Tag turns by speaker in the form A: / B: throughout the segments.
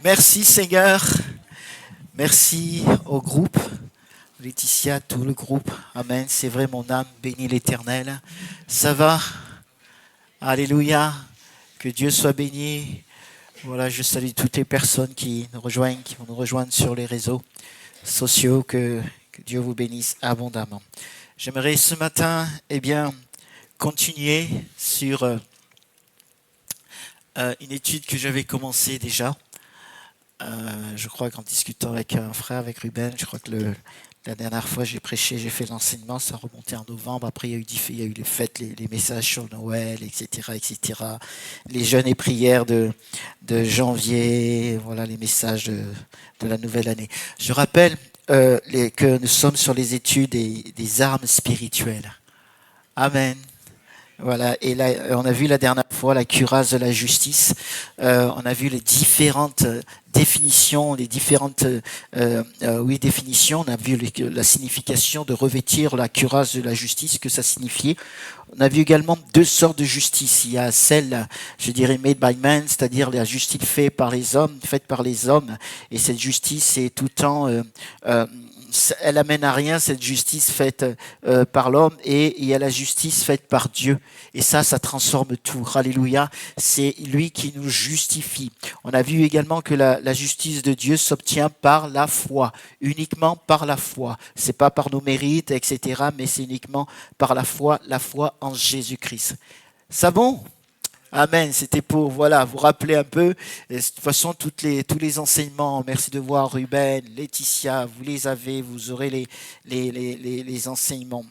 A: Merci Seigneur. Merci au groupe. Laetitia, tout le groupe. Amen. C'est vrai, mon âme bénit l'Éternel. Ça va? Alléluia. Que Dieu soit béni. Voilà, je salue toutes les personnes qui nous rejoignent, qui vont nous rejoindre sur les réseaux sociaux. Que Dieu vous bénisse abondamment. J'aimerais ce matin, continuer sur une étude que j'avais commencée déjà. Je crois qu'en discutant avec un frère, avec Ruben, je crois que la dernière fois j'ai prêché, j'ai fait l'enseignement, ça remontait en novembre. Après il y a eu les fêtes, les messages sur Noël, etc., etc. Les jeûnes et prières de janvier, voilà les messages de la nouvelle année. Je rappelle que nous sommes sur les études des armes spirituelles. Amen. Voilà, et là, on a vu la dernière fois la cuirasse de la justice. On a vu les différentes définitions, définitions. On a vu la signification de revêtir la cuirasse de la justice, que ça signifiait. On a vu également deux sortes de justice. Il y a celle, je dirais, made by man, c'est-à-dire la justice faite par les hommes, et cette justice est tout le temps elle amène à rien, cette justice faite par l'homme, et il y a la justice faite par Dieu. Et ça transforme tout. Alléluia. C'est lui qui nous justifie. On a vu également que la justice de Dieu s'obtient par la foi, uniquement par la foi. C'est pas par nos mérites, etc., mais c'est uniquement par la foi en Jésus-Christ. Ça bon? Amen. C'était pour vous rappeler un peu. Et de toute façon, tous les enseignements. Merci de voir Ruben, Laetitia. Vous les avez. Vous aurez les enseignements.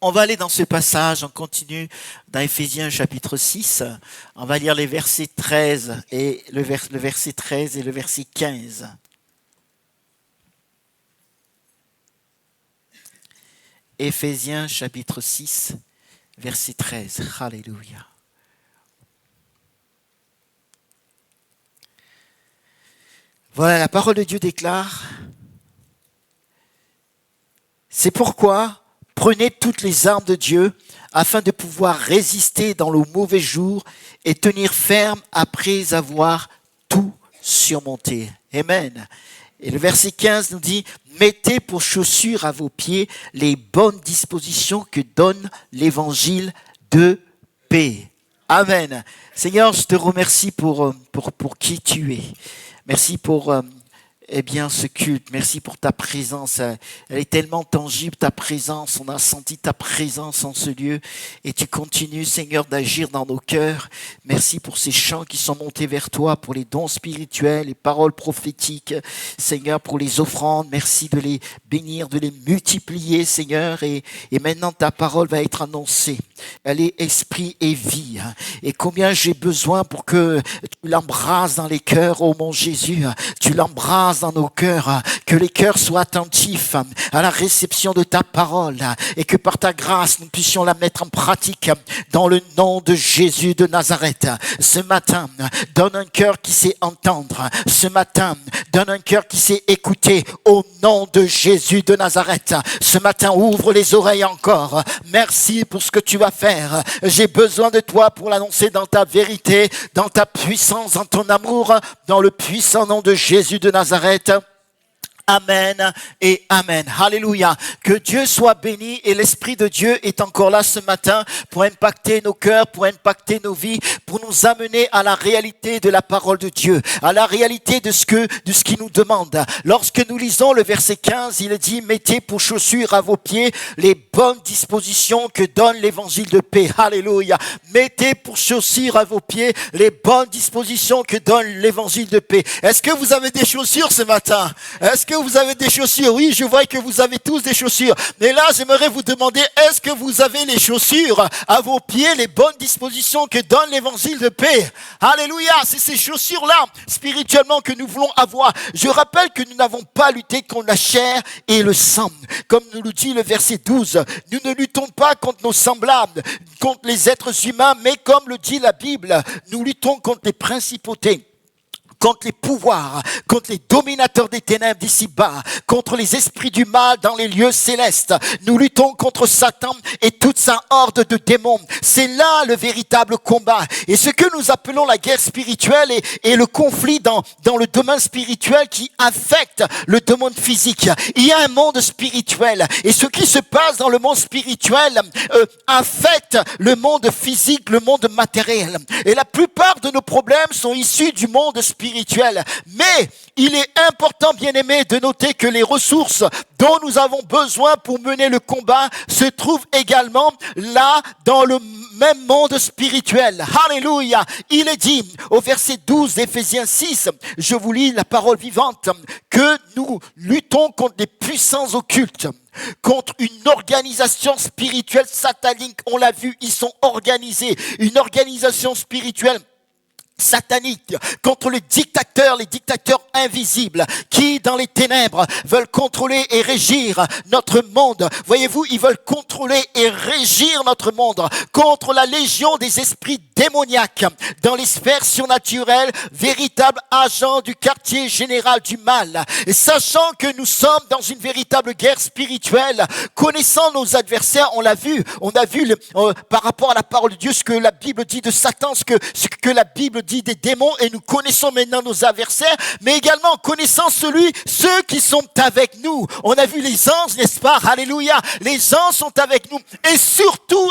A: On va aller dans ce passage. On continue dans Éphésiens chapitre 6. On va lire les versets 13 et le verset 13 et le verset 15. Éphésiens chapitre 6, verset 13. Alléluia. Voilà, la parole de Dieu déclare, c'est pourquoi prenez toutes les armes de Dieu afin de pouvoir résister dans le mauvais jour et tenir ferme après avoir tout surmonté. Amen. Et le verset 15 nous dit, mettez pour chaussures à vos pieds les bonnes dispositions que donne l'évangile de paix. Amen. Seigneur, je te remercie pour qui tu es. Merci pour ce culte. Merci pour ta présence. Elle est tellement tangible, ta présence. On a senti ta présence en ce lieu. Et tu continues, Seigneur, d'agir dans nos cœurs. Merci pour ces chants qui sont montés vers toi, pour les dons spirituels, les paroles prophétiques. Seigneur, pour les offrandes. Merci de les bénir, de les multiplier, Seigneur. Et maintenant, ta parole va être annoncée. Elle est esprit et vie. Et combien j'ai besoin pour que tu l'embrasses dans les cœurs, oh mon Jésus. Tu l'embrasses dans nos cœurs, que les cœurs soient attentifs à la réception de ta parole et que par ta grâce, nous puissions la mettre en pratique dans le nom de Jésus de Nazareth. Ce matin, donne un cœur qui sait entendre. Ce matin, donne un cœur qui sait écouter au nom de Jésus de Nazareth. Ce matin, ouvre les oreilles encore. Merci pour ce que tu vas faire. J'ai besoin de toi pour l'annoncer dans ta vérité, dans ta puissance, dans ton amour, dans le puissant nom de Jésus de Nazareth. Amen et Amen. Alléluia. Que Dieu soit béni et l'Esprit de Dieu est encore là ce matin pour impacter nos cœurs, pour impacter nos vies, pour nous amener à la réalité de la parole de Dieu, à la réalité de ce qu'il nous demande. Lorsque nous lisons le verset 15, il dit, mettez pour chaussures à vos pieds les bonnes dispositions que donne l'évangile de paix. Alléluia. Mettez pour chaussures à vos pieds les bonnes dispositions que donne l'évangile de paix. Est-ce que vous avez des chaussures ce matin? Est-ce que vous avez des chaussures? Oui, je vois que vous avez tous des chaussures. Mais là, j'aimerais vous demander, est-ce que vous avez les chaussures à vos pieds, les bonnes dispositions que donne l'évangile de paix? Alléluia, c'est ces chaussures-là, spirituellement, que nous voulons avoir. Je rappelle que nous n'avons pas lutté contre la chair et le sang. Comme nous le dit le verset 12, nous ne luttons pas contre nos semblables, contre les êtres humains, mais comme le dit la Bible, nous luttons contre les principautés, contre les pouvoirs, contre les dominateurs des ténèbres d'ici-bas, contre les esprits du mal dans les lieux célestes. Nous luttons contre Satan et toute sa horde de démons. C'est là le véritable combat. Et ce que nous appelons la guerre spirituelle est le conflit dans le domaine spirituel qui affecte le domaine physique. Il y a un monde spirituel et ce qui se passe dans le monde spirituel affecte le monde physique, le monde matériel. Et la plupart de nos problèmes sont issus du monde spirituel. Mais il est important, bien-aimé, de noter que les ressources dont nous avons besoin pour mener le combat se trouvent également là dans le même monde spirituel. Alléluia. Il est dit au verset 12 d'Éphésiens 6, je vous lis la parole vivante, que nous luttons contre des puissances occultes, contre une organisation spirituelle satanique. On l'a vu, ils sont organisés. Une organisation spirituelle satanique, contre les dictateurs invisibles qui, dans les ténèbres, veulent contrôler et régir notre monde. Voyez-vous, ils veulent contrôler et régir notre monde contre la légion des esprits démoniaques dans les sphères surnaturelles, véritables agents du quartier général du mal. Et sachant que nous sommes dans une véritable guerre spirituelle, connaissant nos adversaires, on l'a vu, par rapport à la parole de Dieu, ce que la Bible dit de Satan, ce que la Bible dit des démons, et nous connaissons maintenant nos adversaires, mais également connaissant ceux qui sont avec nous. On a vu les anges, n'est-ce pas? Alléluia. Les anges sont avec nous. Et surtout,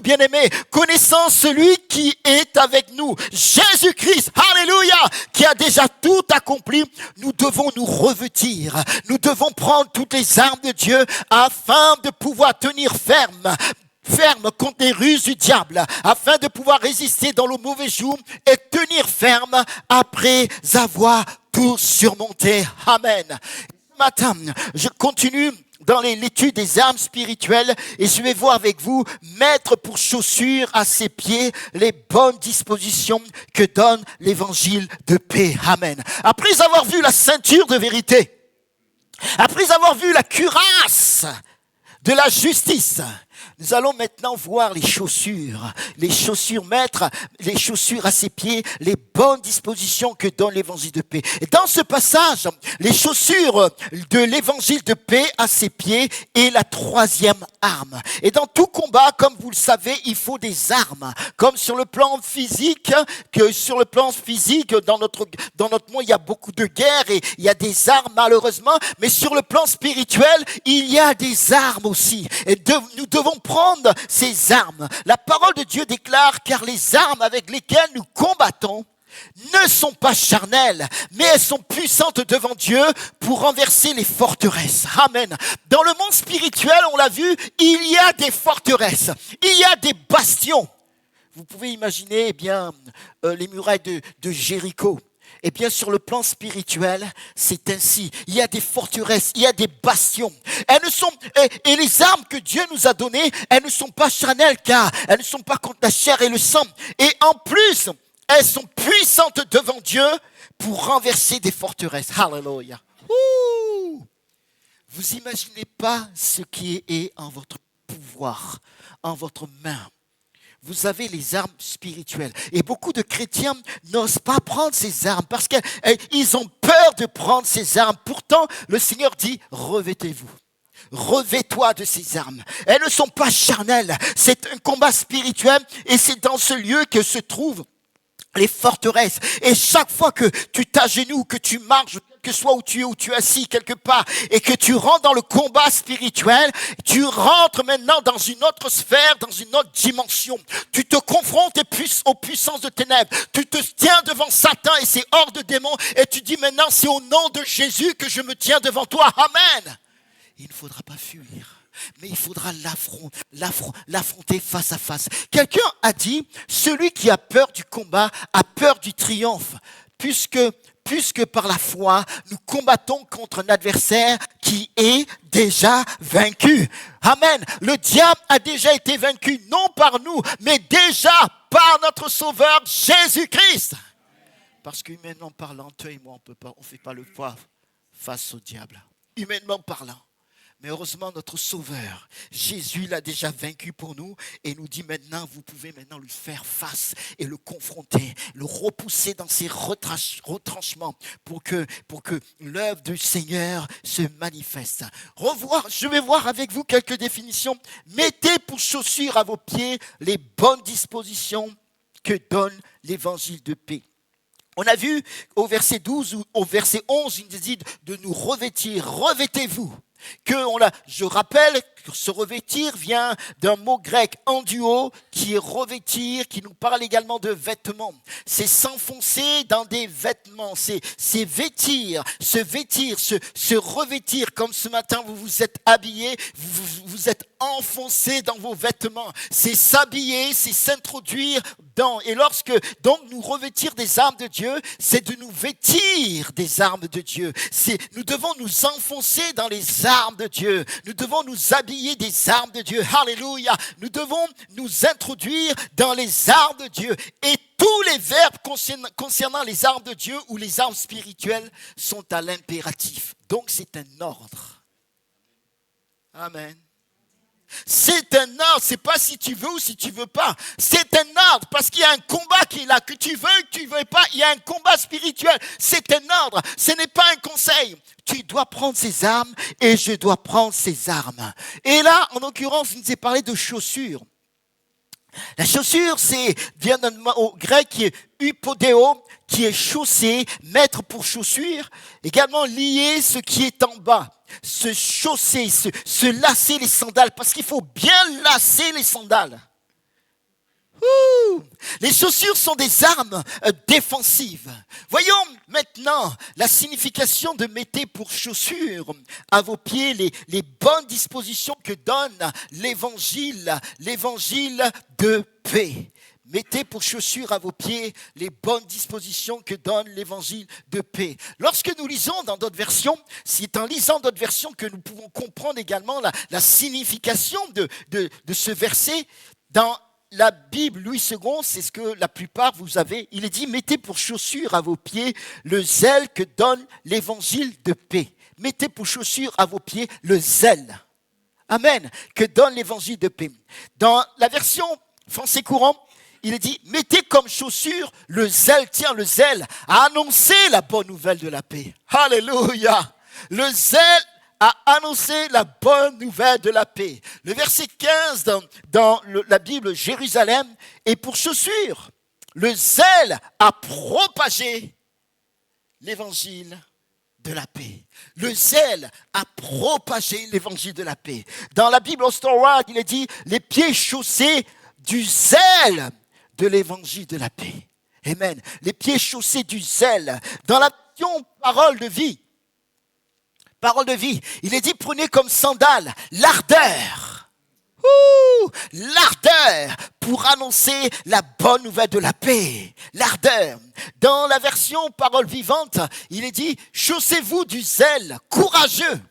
A: bien-aimés, connaissant celui qui est avec nous, Jésus-Christ, alléluia, qui a déjà tout accompli, nous devons nous revêtir. Nous devons prendre toutes les armes de Dieu afin de pouvoir tenir ferme contre les ruses du diable, afin de pouvoir résister dans le mauvais jour et tenir ferme après avoir tout surmonté. Amen. Ce matin, je continue dans l'étude des armes spirituelles et je vais voir avec vous mettre pour chaussures à ses pieds les bonnes dispositions que donne l'évangile de paix. Amen. Après avoir vu la ceinture de vérité, après avoir vu la cuirasse de la justice, nous allons maintenant voir les chaussures mettre les chaussures à ses pieds, les bonnes dispositions que donne l'évangile de paix. Et dans ce passage, les chaussures de l'évangile de paix à ses pieds est la troisième arme. Et dans tout combat, comme vous le savez, il faut des armes. Comme sur le plan physique, dans notre monde, il y a beaucoup de guerres et il y a des armes malheureusement, mais sur le plan spirituel, il y a des armes aussi. Et nous devons prendre ces armes. La parole de Dieu déclare, car les armes avec lesquelles nous combattons ne sont pas charnelles, mais elles sont puissantes devant Dieu pour renverser les forteresses. Amen. Dans le monde spirituel, on l'a vu, il y a des forteresses, il y a des bastions. Vous pouvez imaginer les murailles de Jéricho. Eh bien, sur le plan spirituel, c'est ainsi. Il y a des forteresses, il y a des bastions. Et les armes que Dieu nous a données, elles ne sont pas charnelles, car elles ne sont pas contre la chair et le sang. Et en plus, elles sont puissantes devant Dieu pour renverser des forteresses. Alléluia. Vous imaginez pas ce qui est en votre pouvoir, en votre main. Vous avez les armes spirituelles. Et beaucoup de chrétiens n'osent pas prendre ces armes parce qu'ils ont peur de prendre ces armes. Pourtant, le Seigneur dit, revêtez-vous. Revêt-toi de ces armes. Elles ne sont pas charnelles. C'est un combat spirituel et c'est dans ce lieu que se trouvent les forteresses. Et chaque fois que tu t'agenouilles, que tu marches, que soit où tu es assis quelque part, et que tu rentres dans le combat spirituel, tu rentres maintenant dans une autre sphère, dans une autre dimension. Tu te confrontes aux puissances de ténèbres. Tu te tiens devant Satan et ses hordes de démons, et tu dis maintenant, c'est au nom de Jésus que je me tiens devant toi. Amen. Il ne faudra pas fuir, mais il faudra l'affronter face à face. Quelqu'un a dit, celui qui a peur du combat a peur du triomphe, puisque par la foi, nous combattons contre un adversaire qui est déjà vaincu. Amen. Le diable a déjà été vaincu, non par nous, mais déjà par notre Sauveur Jésus-Christ. Parce qu'humainement parlant, toi et moi, on ne fait pas le poids face au diable. Humainement parlant. Mais heureusement, notre Sauveur, Jésus l'a déjà vaincu pour nous et nous dit maintenant, vous pouvez maintenant lui faire face et le confronter, le repousser dans ses retranchements pour que l'œuvre du Seigneur se manifeste. Je vais voir avec vous quelques définitions. Mettez pour chaussures à vos pieds les bonnes dispositions que donne l'évangile de paix. On a vu au verset 12 ou au verset 11, il nous dit de nous revêtir. Revêtez-vous. Je rappelle que ce revêtir vient d'un mot grec enduo qui est revêtir, qui nous parle également de vêtements. C'est s'enfoncer dans des vêtements, c'est vêtir, se revêtir. Comme ce matin vous vous êtes habillé, vous êtes enfoncé dans vos vêtements. C'est s'habiller, c'est s'introduire dans. Et lorsque donc nous revêtir des armes de Dieu, c'est de nous vêtir des armes de Dieu. Nous devons nous enfoncer dans les armes de Dieu. Nous devons nous habiller des armes de Dieu. Alléluia. Nous devons nous introduire dans les armes de Dieu. Et tous les verbes concernant les armes de Dieu ou les armes spirituelles sont à l'impératif. Donc c'est un ordre. Amen. C'est un ordre, c'est pas si tu veux ou si tu veux pas. C'est un ordre parce qu'il y a un combat qui est là, que tu veux ou que tu veux pas. Il y a un combat spirituel. C'est un ordre. Ce n'est pas un conseil. Tu dois prendre ces armes et je dois prendre ces armes. Et là, en l'occurrence, il nous est parlé de chaussures. La chaussure, vient d'un mot grec qui est hypodéo, qui est chaussée, mettre pour chaussure. Également lier ce qui est en bas. Se chausser, se lasser les sandales, parce qu'il faut bien lasser les sandales. Les chaussures sont des armes défensives. Voyons maintenant la signification de mettez pour chaussures à vos pieds les bonnes dispositions que donne l'évangile de paix. Mettez pour chaussures à vos pieds les bonnes dispositions que donne l'évangile de paix. Lorsque nous lisons dans d'autres versions, c'est en lisant d'autres versions que nous pouvons comprendre également la signification de ce verset. Dans la Bible, Louis II, c'est ce que la plupart vous avez. Il est dit, mettez pour chaussures à vos pieds le zèle que donne l'évangile de paix. Mettez pour chaussures à vos pieds le zèle. Amen. Que donne l'évangile de paix. Dans la version français courant, il est dit, mettez comme chaussure le zèle à annoncer la bonne nouvelle de la paix. Alléluia. Le zèle à annoncer la bonne nouvelle de la paix. Le verset 15 dans la Bible Jérusalem est pour chaussure. Le zèle à propager l'évangile de la paix. Le zèle à propager l'évangile de la paix. Dans la Bible Osterwald, il est dit, les pieds chaussés du zèle de l'évangile de la paix. Amen. Les pieds chaussés du zèle. Dans la version parole de vie, il est dit, prenez comme sandale l'ardeur. L'ardeur pour annoncer la bonne nouvelle de la paix. L'ardeur. Dans la version parole vivante, il est dit, chaussez-vous du zèle courageux.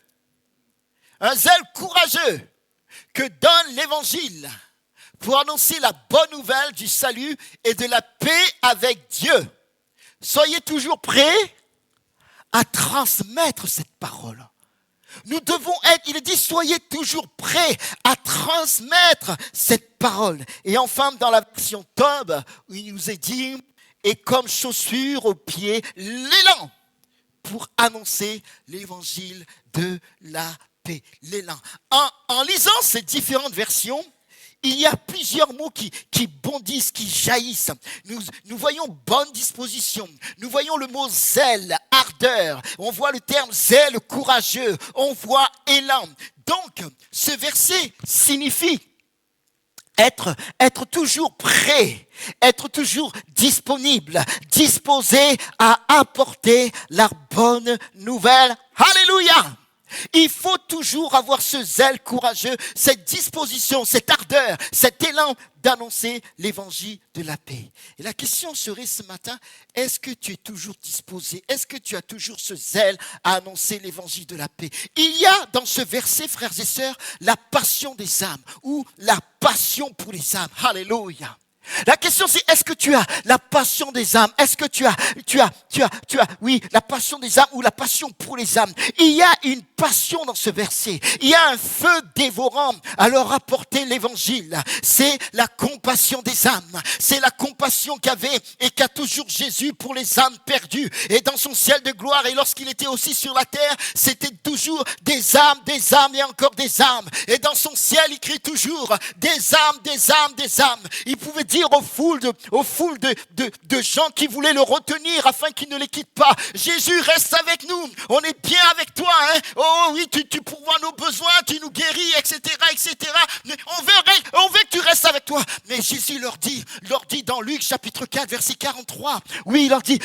A: Un zèle courageux que donne l'évangile pour annoncer la bonne nouvelle du salut et de la paix avec Dieu. Soyez toujours prêts à transmettre cette parole. Nous devons être, il est dit, soyez toujours prêts à transmettre cette parole. Et enfin, dans la version Tob, où il nous est dit, et comme chaussure aux pieds, l'élan pour annoncer l'évangile de la paix. L'élan. En lisant ces différentes versions, il y a plusieurs mots qui bondissent, qui jaillissent. Nous voyons bonne disposition. Nous voyons le mot zèle, ardeur. On voit le terme zèle, courageux. On voit élan. Donc, ce verset signifie être toujours prêt, être toujours disponible, disposé à apporter la bonne nouvelle. Alléluia! Il faut toujours avoir ce zèle courageux, cette disposition, cette ardeur, cet élan d'annoncer l'évangile de la paix. Et la question serait ce matin, est-ce que tu es toujours disposé? Est-ce que tu as toujours ce zèle à annoncer l'évangile de la paix? Il y a dans ce verset, frères et sœurs, la passion des âmes ou la passion pour les âmes. Alléluia. La question c'est, est-ce que tu as la passion des âmes? Est-ce que tu as, oui, la passion des âmes ou la passion pour les âmes? Il y a une passion dans ce verset. Il y a un feu dévorant à leur apporter l'évangile. C'est la compassion des âmes. C'est la compassion qu'avait et qu'a toujours Jésus pour les âmes perdues. Et dans son ciel de gloire, et lorsqu'il était aussi sur la terre, c'était toujours des âmes et encore des âmes. Et dans son ciel, il crie toujours des âmes, des âmes, des âmes. Il pouvait dire aux foules de gens qui voulaient le retenir afin qu'il ne les quitte pas: Jésus, reste avec nous, on est bien avec toi, hein? Oh oui, tu pourvois nos besoins, tu nous guéris, etc., etc. Mais on veut que tu restes avec toi. Mais Jésus leur dit dans Luc chapitre 4 verset 43, oui, il leur dit,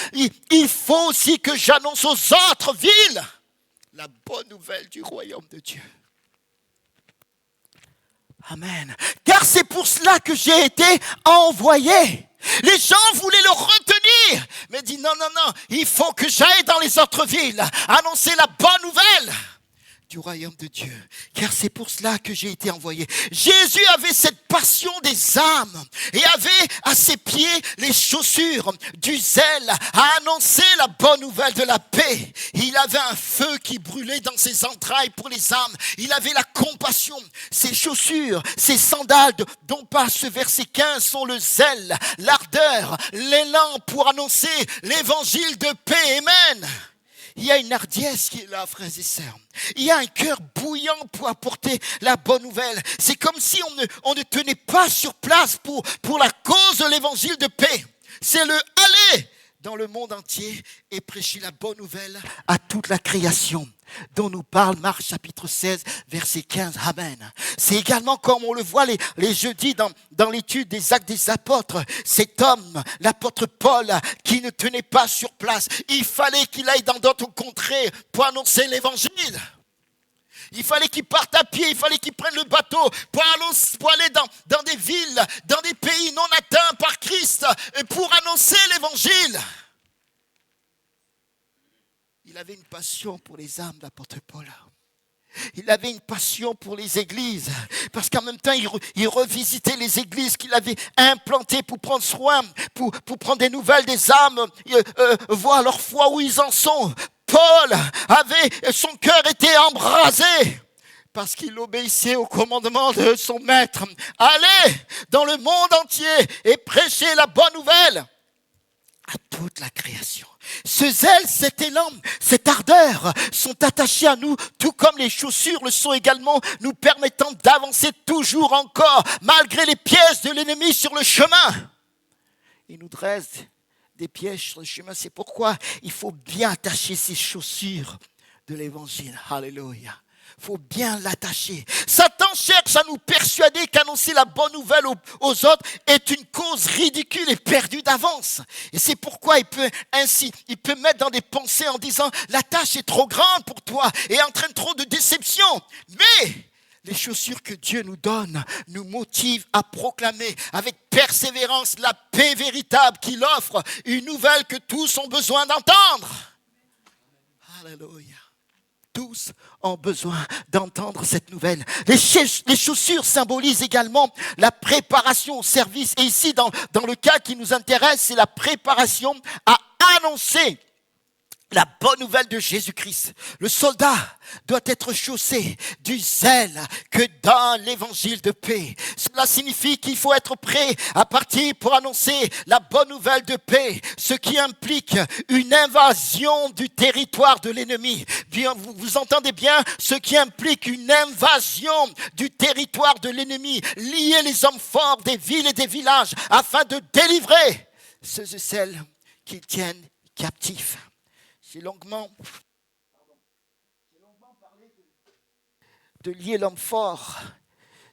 A: il faut aussi que j'annonce aux autres villes la bonne nouvelle du royaume de Dieu. Amen. Car c'est pour cela que j'ai été envoyé. Les gens voulaient le retenir, mais dit non, il faut que j'aille dans les autres villes, annoncer la bonne nouvelle du royaume de Dieu. Car c'est pour cela que j'ai été envoyé. Jésus avait cette passion des âmes et avait à ses pieds les chaussures du zèle à annoncer la bonne nouvelle de la paix. Il avait un feu qui brûlait dans ses entrailles pour les âmes. Il avait la compassion. Ses chaussures, ses sandales dont parle ce verset 15 sont le zèle, l'ardeur, l'élan pour annoncer l'évangile de paix. Amen. Il y a une hardiesse qui est là, frères et sœurs. Il y a un cœur bouillant pour apporter la bonne nouvelle. C'est comme si on ne tenait pas sur place pour la cause de l'évangile de paix. C'est le aller dans le monde entier et prêcher la bonne nouvelle à toute la création, dont nous parle Marc chapitre 16, verset 15. Amen. C'est également comme on le voit les jeudis dans l'étude des actes des apôtres. Cet homme, l'apôtre Paul, qui ne tenait pas sur place. Il fallait qu'il aille dans d'autres contrées pour annoncer l'évangile. Il fallait qu'il parte à pied, il fallait qu'il prenne le bateau pour aller dans des villes, dans des pays non atteints par Christ, pour annoncer l'évangile. Il avait une passion pour les âmes, l'apôtre Paul. Il avait une passion pour les églises, parce qu'en même temps, il revisitait les églises qu'il avait implantées pour prendre soin, pour prendre des nouvelles des âmes, voir leur foi où ils en sont. Paul son cœur était embrasé, parce qu'il obéissait au commandement de son maître. Allez dans le monde entier et prêchez la bonne nouvelle à toute la création. Ce zèle, cet élan, cette ardeur sont attachés à nous, tout comme les chaussures le sont également, nous permettant d'avancer toujours encore, malgré les pièges de l'ennemi sur le chemin. Il nous dresse des pièges sur le chemin. C'est pourquoi il faut bien attacher ces chaussures de l'évangile. Alléluia. Il faut bien l'attacher. Satan cherche à nous persuader qu'annoncer la bonne nouvelle aux autres est une cause ridicule et perdue d'avance. Et c'est pourquoi il peut mettre dans des pensées en disant: la tâche est trop grande pour toi et entraîne trop de déception. Mais les chaussures que Dieu nous donne nous motivent à proclamer avec persévérance la paix véritable qu'il offre, une nouvelle que tous ont besoin d'entendre. Alléluia. Tous ont besoin d'entendre cette nouvelle. Les chaussures symbolisent également la préparation au service. Et ici, dans le cas qui nous intéresse, c'est la préparation à annoncer la bonne nouvelle de Jésus-Christ. Le soldat doit être chaussé du zèle que donne l'évangile de paix. Cela signifie qu'il faut être prêt à partir pour annoncer la bonne nouvelle de paix, ce qui implique une invasion du territoire de l'ennemi. Bien, vous entendez bien, ce qui implique une invasion du territoire de l'ennemi, lier les hommes forts des villes et des villages afin de délivrer ceux et celles qui tiennent captifs. J'ai longuement parlé de lier l'homme fort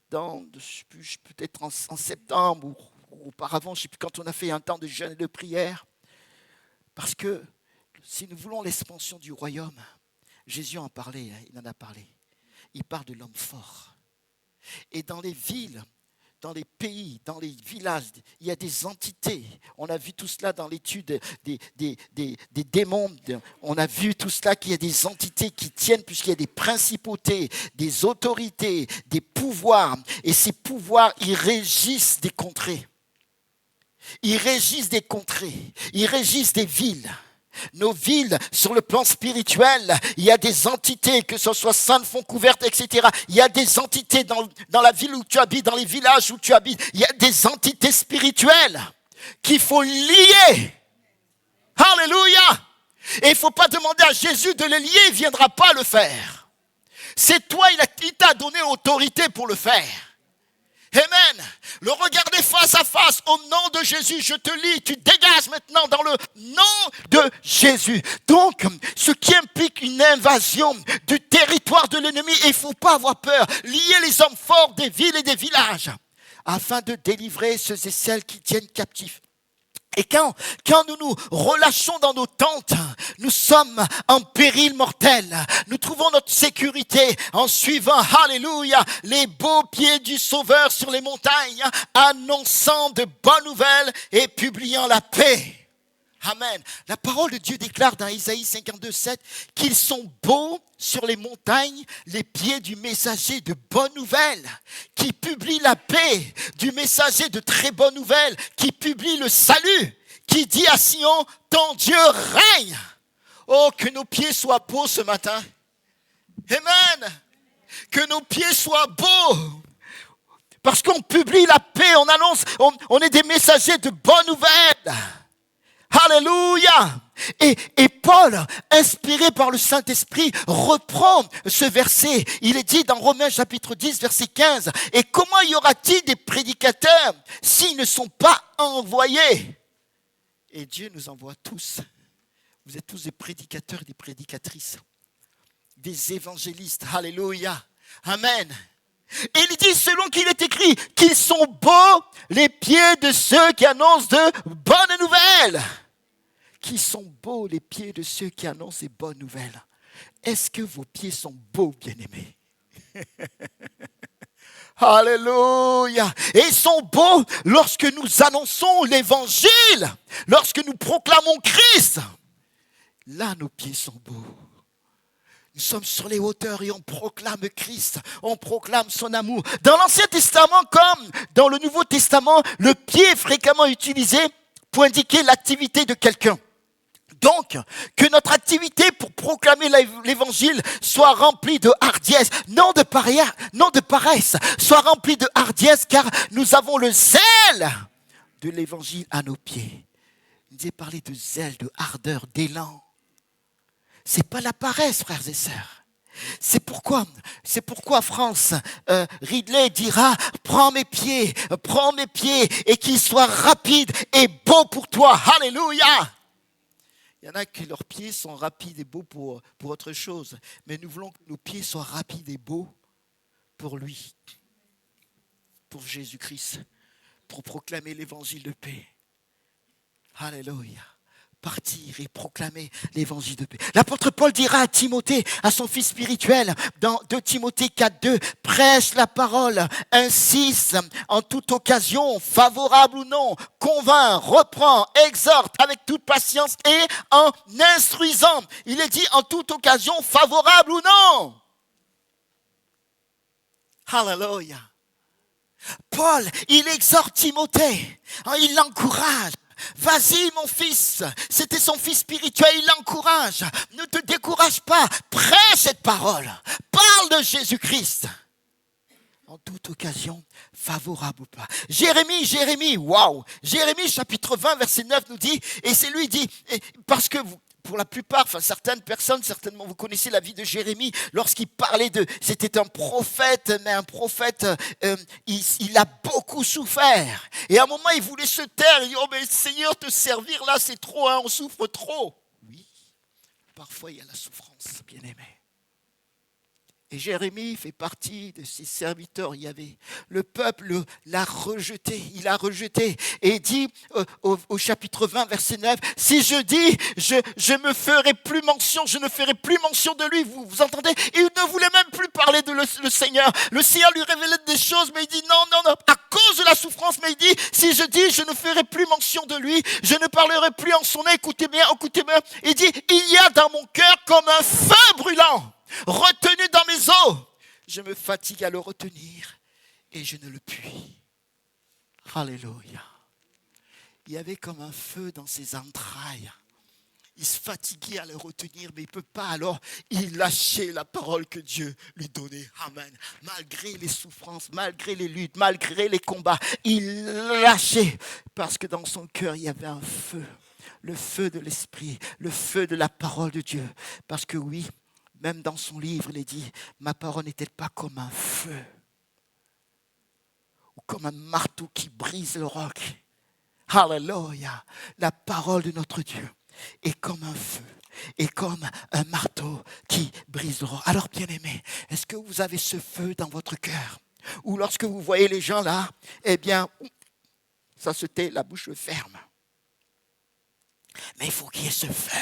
A: peut-être en septembre ou auparavant, je ne sais plus, quand on a fait un temps de jeûne et de prière. Parce que si nous voulons l'expansion du royaume, Jésus en parlait, il en a parlé. Il parle de l'homme fort. Et dans les villes, dans les pays, dans les villages, il y a des entités. On a vu tout cela dans l'étude des démons. On a vu tout cela qu'il y a des entités qui tiennent, puisqu'il y a des principautés, des autorités, des pouvoirs. Et ces pouvoirs, ils régissent des contrées. Ils régissent des contrées, ils régissent des villes. Nos villes, sur le plan spirituel, il y a des entités, que ce soit Sainte-Fontcouverte, etc. Il y a des entités dans la ville où tu habites, dans les villages où tu habites. Il y a des entités spirituelles qu'il faut lier. Alléluia! Et il ne faut pas demander à Jésus de les lier, il ne viendra pas le faire. C'est toi, il t'a donné l'autorité pour le faire. Amen. Le regarder face à face, au nom de Jésus, je te lis, tu dégages maintenant dans le nom de Jésus. Donc, ce qui implique une invasion du territoire de l'ennemi, il ne faut pas avoir peur. Lier les hommes forts des villes et des villages, afin de délivrer ceux et celles qui tiennent captifs. Et quand nous nous relâchons dans nos tentes, nous sommes en péril mortel. Nous trouvons notre sécurité en suivant, alléluia, les beaux pieds du Sauveur sur les montagnes, annonçant de bonnes nouvelles et publiant la paix. Amen. La parole de Dieu déclare dans Isaïe 52:7 qu'ils sont beaux sur les montagnes, les pieds du messager de bonnes nouvelles, qui publie la paix, du messager de très bonnes nouvelles, qui publie le salut, qui dit à Sion, ton Dieu règne. Oh, que nos pieds soient beaux ce matin. Amen. Que nos pieds soient beaux. Parce qu'on publie la paix, on annonce, on est des messagers de bonnes nouvelles. Alléluia! Et Paul, inspiré par le Saint-Esprit, reprend ce verset. Il est dit dans Romains chapitre 10, verset 15. Et comment y aura-t-il des prédicateurs s'ils ne sont pas envoyés? Et Dieu nous envoie tous. Vous êtes tous des prédicateurs et des prédicatrices. Des évangélistes. Alléluia. Amen. Et il dit, selon qu'il est écrit, qu'ils sont beaux les pieds de ceux qui annoncent de bonnes nouvelles. Qui sont beaux les pieds de ceux qui annoncent ces bonnes nouvelles. Est-ce que vos pieds sont beaux, bien-aimés? Alléluia. Et ils sont beaux lorsque nous annonçons l'évangile, lorsque nous proclamons Christ. Là, nos pieds sont beaux. Nous sommes sur les hauteurs et on proclame Christ, on proclame son amour. Dans l'Ancien Testament comme dans le Nouveau Testament, le pied est fréquemment utilisé pour indiquer l'activité de quelqu'un. Donc, que notre activité pour proclamer l'évangile soit remplie de hardiesse, non de paresse, soit remplie de hardiesse car nous avons le zèle de l'évangile à nos pieds. Il nous est parlé de zèle, de ardeur, d'élan. C'est pas la paresse, frères et sœurs. C'est pourquoi France, Ridley dira, prends mes pieds, et qu'ils soient rapides et beaux pour toi. Alléluia. Il y en a qui leurs pieds sont rapides et beaux pour autre chose. Mais nous voulons que nos pieds soient rapides et beaux pour lui, pour Jésus-Christ, pour proclamer l'évangile de paix. Alléluia. Partir et proclamer l'évangile de paix. L'apôtre Paul dira à Timothée, à son fils spirituel, dans 2 Timothée 4:2, prêche la parole, insiste en toute occasion, favorable ou non, convainc, reprend, exhorte avec toute patience et en instruisant. Il est dit en toute occasion, favorable ou non. Alléluia. Paul, il exhorte Timothée, il l'encourage. Vas-y mon fils, c'était son fils spirituel, il l'encourage. Ne te décourage pas, prêche cette parole. Parle de Jésus-Christ. En toute occasion, favorable ou pas. Jérémie, waouh. Jérémie chapitre 20 verset 9 nous dit, et c'est lui dit, parce que pour la plupart, certaines personnes, certainement vous connaissez la vie de Jérémie, lorsqu'il parlait c'était un prophète, mais un prophète, il a beaucoup souffert. Et à un moment, il voulait se taire, il dit, oh mais Seigneur, te servir là, c'est trop, on souffre trop. Oui, parfois il y a la souffrance, bien-aimé. Et Jérémie fait partie de ses serviteurs. Il y avait le peuple l'a rejeté, il a rejeté. Et il dit au chapitre 20, verset 9, si je dis, je ne ferai plus mention de lui. Vous entendez? Il ne voulait même plus parler de le Seigneur. Le Seigneur lui révélait des choses, mais il dit non, à cause de la souffrance. Mais il dit, si je dis, je ne ferai plus mention de lui, je ne parlerai plus en son nom. Écoutez bien. Il dit, il y a dans mon cœur comme un feu brûlant. Retenu dans mes os, je me fatigue à le retenir et je ne le puis. Alléluia. il y avait comme un feu dans ses entrailles. Il se fatiguait à le retenir, mais il ne peut pas. Alors, il lâchait la parole que Dieu lui donnait. Amen. Malgré les souffrances, malgré les luttes, malgré les combats, il lâchait. Parce que dans son cœur, il y avait un feu. Le feu de l'esprit, le feu de la parole de Dieu. Parce que oui, même dans son livre, il est dit, ma parole n'est-elle pas comme un feu ou comme un marteau qui brise le roc. Alléluia. La parole de notre Dieu est comme un feu, est comme un marteau qui brise le roc. Alors, bien-aimés, est-ce que vous avez ce feu dans votre cœur? Ou lorsque vous voyez les gens là, eh bien, ça se tait, la bouche ferme. Mais il faut qu'il y ait ce feu.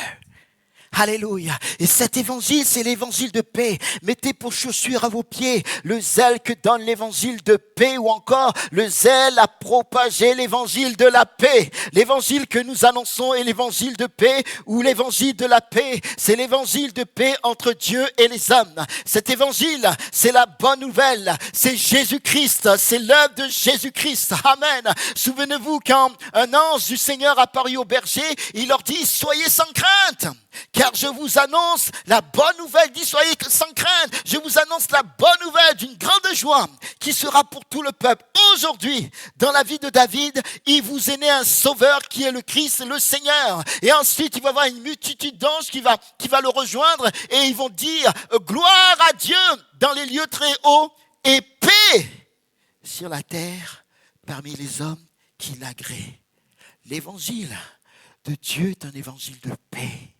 A: Alléluia. Et cet évangile, c'est l'évangile de paix. Mettez pour chaussure à vos pieds le zèle que donne l'évangile de paix, ou encore le zèle à propager l'évangile de la paix. L'évangile que nous annonçons est l'évangile de paix, ou l'évangile de la paix. C'est l'évangile de paix entre Dieu et les hommes. Cet évangile, c'est la bonne nouvelle. C'est Jésus-Christ. C'est l'œuvre de Jésus-Christ. Amen. Souvenez-vous quand un ange du Seigneur apparut aux bergers, il leur dit, soyez sans crainte. Car je vous annonce la bonne nouvelle, dit soyez sans crainte, je vous annonce la bonne nouvelle d'une grande joie qui sera pour tout le peuple. Aujourd'hui, dans la vie de David, il vous est né un sauveur qui est le Christ, le Seigneur. Et ensuite, il va y avoir une multitude d'anges qui va le rejoindre et ils vont dire gloire à Dieu dans les lieux très hauts et paix sur la terre parmi les hommes qui l'agréent. L'évangile de Dieu est un évangile de paix.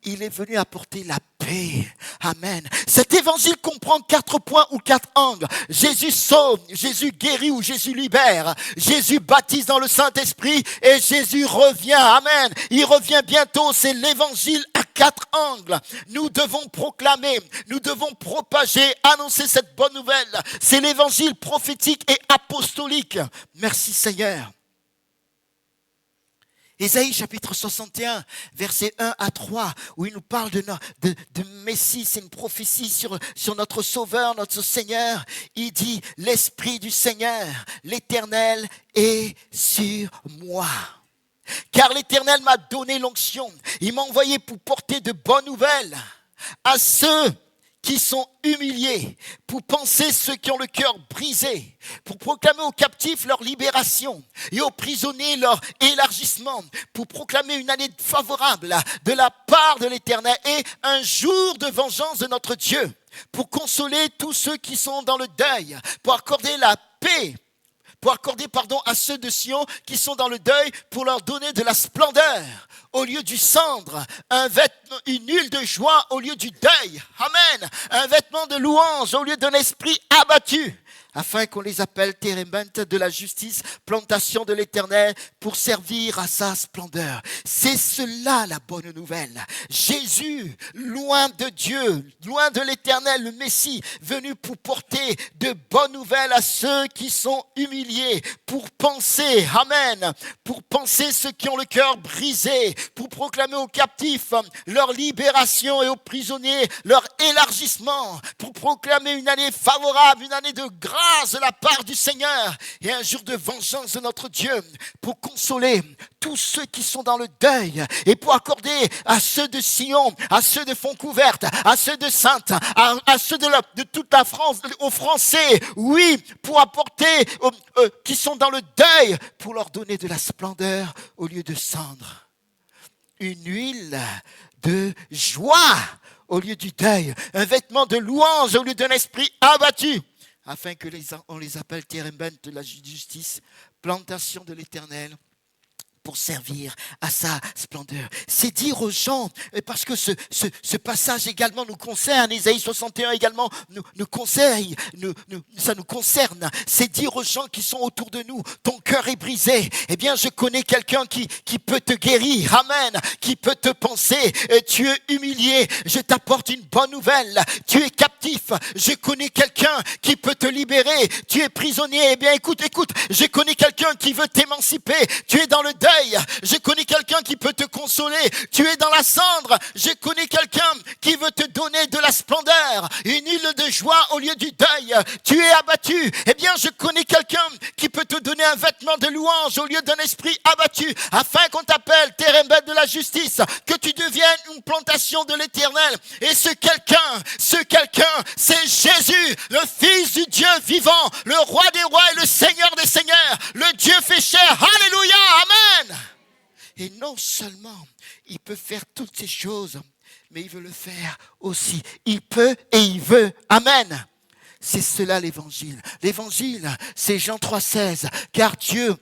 A: Il est venu apporter la paix. Amen. Cet évangile comprend 4 points ou 4 angles. Jésus sauve, Jésus guérit ou Jésus libère. Jésus baptise dans le Saint-Esprit et Jésus revient. Amen. Il revient bientôt. C'est l'évangile à 4 angles. Nous devons proclamer, nous devons propager, annoncer cette bonne nouvelle. C'est l'évangile prophétique et apostolique. Merci Seigneur. Ésaïe chapitre 61, versets 1 à 3, où il nous parle de Messie, c'est une prophétie sur notre Sauveur, notre Seigneur. Il dit, l'Esprit du Seigneur, l'Éternel est sur moi. Car l'Éternel m'a donné l'onction, il m'a envoyé pour porter de bonnes nouvelles à ceux qui sont humiliés, pour panser ceux qui ont le cœur brisé, pour proclamer aux captifs leur libération et aux prisonniers leur élargissement, pour proclamer une année favorable de la part de l'Éternel et un jour de vengeance de notre Dieu, pour consoler tous ceux qui sont dans le deuil, pour accorder la paix, à ceux de Sion qui sont dans le deuil, pour leur donner de la splendeur au lieu du cendre, un vêtement, une huile de joie au lieu du deuil. Amen. Un vêtement de louange au lieu d'un esprit abattu, afin qu'on les appelle térébinthe de la justice, plantation de l'Éternel, pour servir à sa splendeur. C'est cela la bonne nouvelle. Jésus, loin de Dieu, loin de l'Éternel, le Messie, venu pour porter de bonnes nouvelles à ceux qui sont humiliés, pour penser, amen, pour penser ceux qui ont le cœur brisé, pour proclamer aux captifs leur libération et aux prisonniers leur élargissement, pour proclamer une année favorable, une année de grâce de la part du Seigneur et un jour de vengeance de notre Dieu, pour consoler tous ceux qui sont dans le deuil et pour accorder à ceux de Sion, à ceux de Fontcouverte, à ceux de Sainte, à ceux de toute la France, aux Français, oui, pour apporter qui sont dans le deuil, pour leur donner de la splendeur au lieu de cendre, une huile de joie au lieu du deuil, un vêtement de louange au lieu d'un esprit abattu, afin que on les appelle térébinthe de la justice, plantation de l'Éternel, pour servir à sa splendeur. C'est dire aux gens, parce que ce passage également nous concerne, Ésaïe 61 également nous conseille, ça nous concerne, c'est dire aux gens qui sont autour de nous, ton cœur est brisé, eh bien je connais quelqu'un qui peut te guérir, amen, qui peut te penser, tu es humilié, je t'apporte une bonne nouvelle, tu es captif, je connais quelqu'un qui peut te libérer, tu es prisonnier, eh bien écoute, je connais quelqu'un qui veut t'émanciper, tu es dans le deuil, deuil, je connais quelqu'un qui peut te consoler. Tu es dans la cendre, je connais quelqu'un qui veut te donner de la splendeur, une huile de joie au lieu du deuil. Tu es abattu, eh bien je connais quelqu'un qui peut te donner un vêtement de louange au lieu d'un esprit abattu, afin qu'on t'appelle Térembel de la justice, que tu deviennes une plantation de l'Éternel. Et ce quelqu'un, c'est Jésus, le Fils du Dieu vivant, le Roi des rois et le Seigneur des seigneurs, le Dieu fait chair. Alléluia, amen. Et non seulement il peut faire toutes ces choses, mais il veut le faire aussi. Il peut et il veut. Amen. C'est cela l'évangile. L'évangile, c'est Jean 3,16. Car Dieu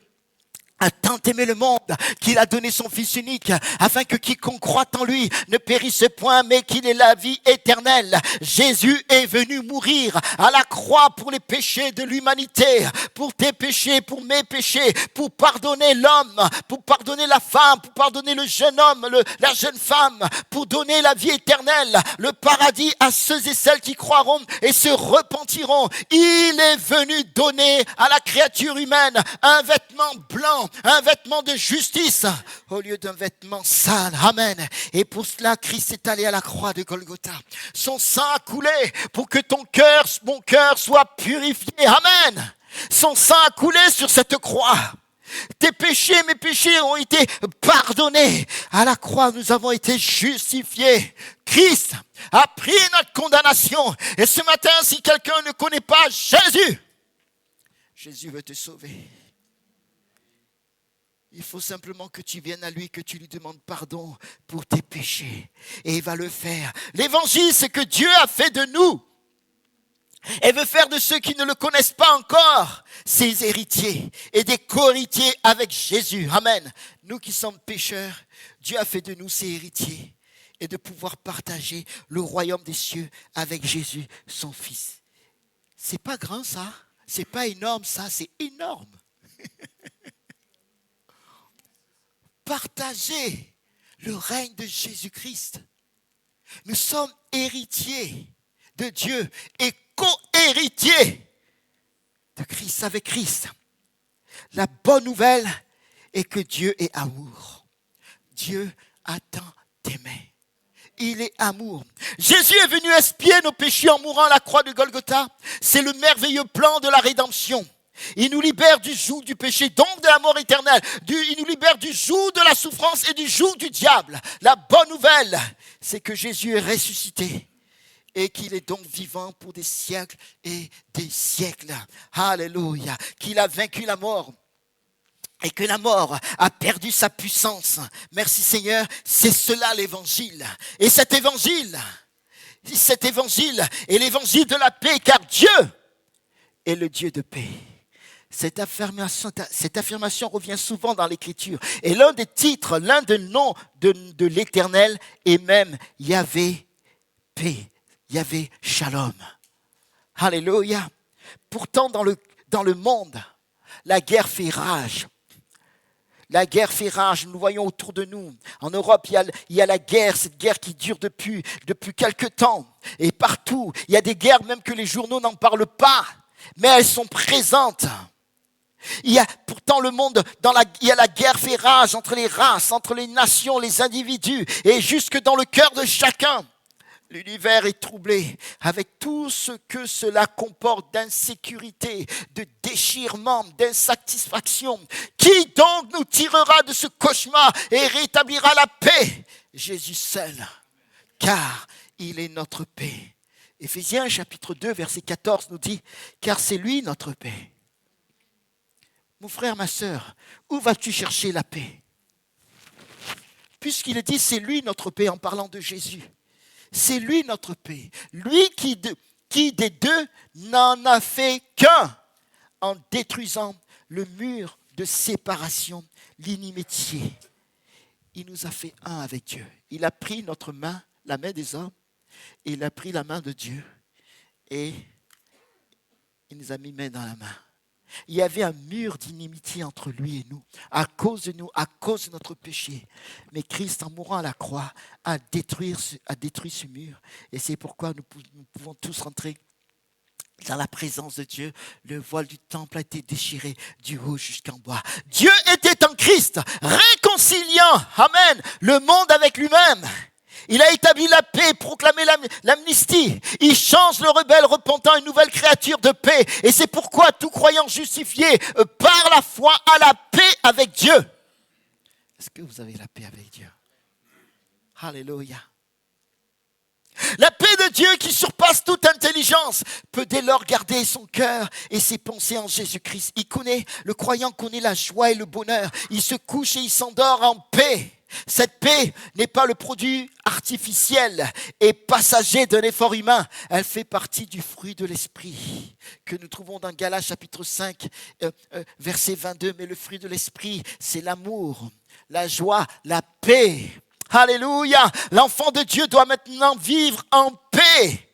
A: a tant aimé le monde qu'il a donné son Fils unique, afin que quiconque croit en lui ne périsse point, mais qu'il ait la vie éternelle. Jésus est venu mourir à la croix pour les péchés de l'humanité, pour tes péchés, pour mes péchés, pour pardonner l'homme, pour pardonner la femme, pour pardonner le jeune homme, la jeune femme, pour donner la vie éternelle, le paradis à ceux et celles qui croiront et se repentiront. Il est venu donner à la créature humaine un vêtement blanc, un vêtement de justice au lieu d'un vêtement sale. Amen. Et pour cela, Christ est allé à la croix de Golgotha. Son sang a coulé pour que mon cœur soit purifié. Amen. Son sang a coulé sur cette croix. Tes péchés, mes péchés ont été pardonnés. À la croix, nous avons été justifiés. Christ a pris notre condamnation. Et ce matin, si quelqu'un ne connaît pas Jésus, Jésus veut te sauver. Il faut simplement que tu viennes à lui, que tu lui demandes pardon pour tes péchés. Et il va le faire. L'évangile, c'est que Dieu a fait de nous, et veut faire de ceux qui ne le connaissent pas encore, ses héritiers et des co-héritiers avec Jésus. Amen. Nous qui sommes pécheurs, Dieu a fait de nous ses héritiers et de pouvoir partager le royaume des cieux avec Jésus, son Fils. C'est pas grand ça, c'est pas énorme ça, c'est énorme. Partager le règne de Jésus-Christ. Nous sommes héritiers de Dieu et co-héritiers de Christ avec Christ. La bonne nouvelle est que Dieu est amour. Dieu a tant aimé. Il est amour. Jésus est venu expier nos péchés en mourant à la croix de Golgotha. C'est le merveilleux plan de la rédemption. Il nous libère du joug du péché, donc de la mort éternelle. Il nous libère du joug de la souffrance et du joug du diable. La bonne nouvelle, c'est que Jésus est ressuscité et qu'il est donc vivant pour des siècles et des siècles. Alléluia. Qu'il a vaincu la mort et que la mort a perdu sa puissance. Merci Seigneur, c'est cela l'évangile. Et cet évangile est l'évangile de la paix, car Dieu est le Dieu de paix. Cette affirmation revient souvent dans l'Écriture. Et l'un des titres, l'un des noms de l'Éternel est même Yahvé paix, Yahvé shalom. Alléluia. Pourtant, dans le monde, la guerre fait rage. La guerre fait rage, nous le voyons autour de nous. En Europe, il y a la guerre, cette guerre qui dure depuis quelque temps. Et partout, il y a des guerres même que les journaux n'en parlent pas, mais elles sont présentes. Il y a pourtant le monde, il y a la guerre fait rage entre les races, entre les nations, les individus, et jusque dans le cœur de chacun. L'univers est troublé avec tout ce que cela comporte d'insécurité, de déchirement, d'insatisfaction. Qui donc nous tirera de ce cauchemar et rétablira la paix? Jésus seul, car il est notre paix. Éphésiens chapitre 2, verset 14 nous dit, car c'est lui notre paix. Mon frère, ma sœur, où vas-tu chercher la paix? Puisqu'il est dit, c'est lui notre paix en parlant de Jésus. C'est lui notre paix. Lui qui des deux n'en a fait qu'un en détruisant le mur de séparation, l'inimitié. Il nous a fait un avec Dieu. Il a pris notre main, la main des hommes, et il a pris la main de Dieu et il nous a mis main dans la main. Il y avait un mur d'inimitié entre lui et nous, à cause de notre péché. Mais Christ, en mourant à la croix, a détruit ce mur. Et c'est pourquoi nous pouvons tous rentrer Dans la présence de Dieu, le voile du temple a été déchiré du haut jusqu'en bas. Dieu était en Christ, réconciliant, amen, le monde avec lui-même. Il a établi la paix, proclamé l'amnistie. Il change le rebelle repentant une nouvelle créature de paix. Et c'est pourquoi tout croyant justifié par la foi a la paix avec Dieu. Est-ce que vous avez la paix avec Dieu? Alléluia. La paix de Dieu qui surpasse toute intelligence peut dès lors garder son cœur et ses pensées en Jésus-Christ. Le croyant connaît la joie et le bonheur. Il se couche et il s'endort en paix. Cette paix n'est pas le produit artificiel et passager d'un effort humain. Elle fait partie du fruit de l'esprit que nous trouvons dans Galates chapitre 5, verset 22. Mais le fruit de l'esprit, c'est l'amour, la joie, la paix. Alléluia! L'enfant de Dieu doit maintenant vivre en paix.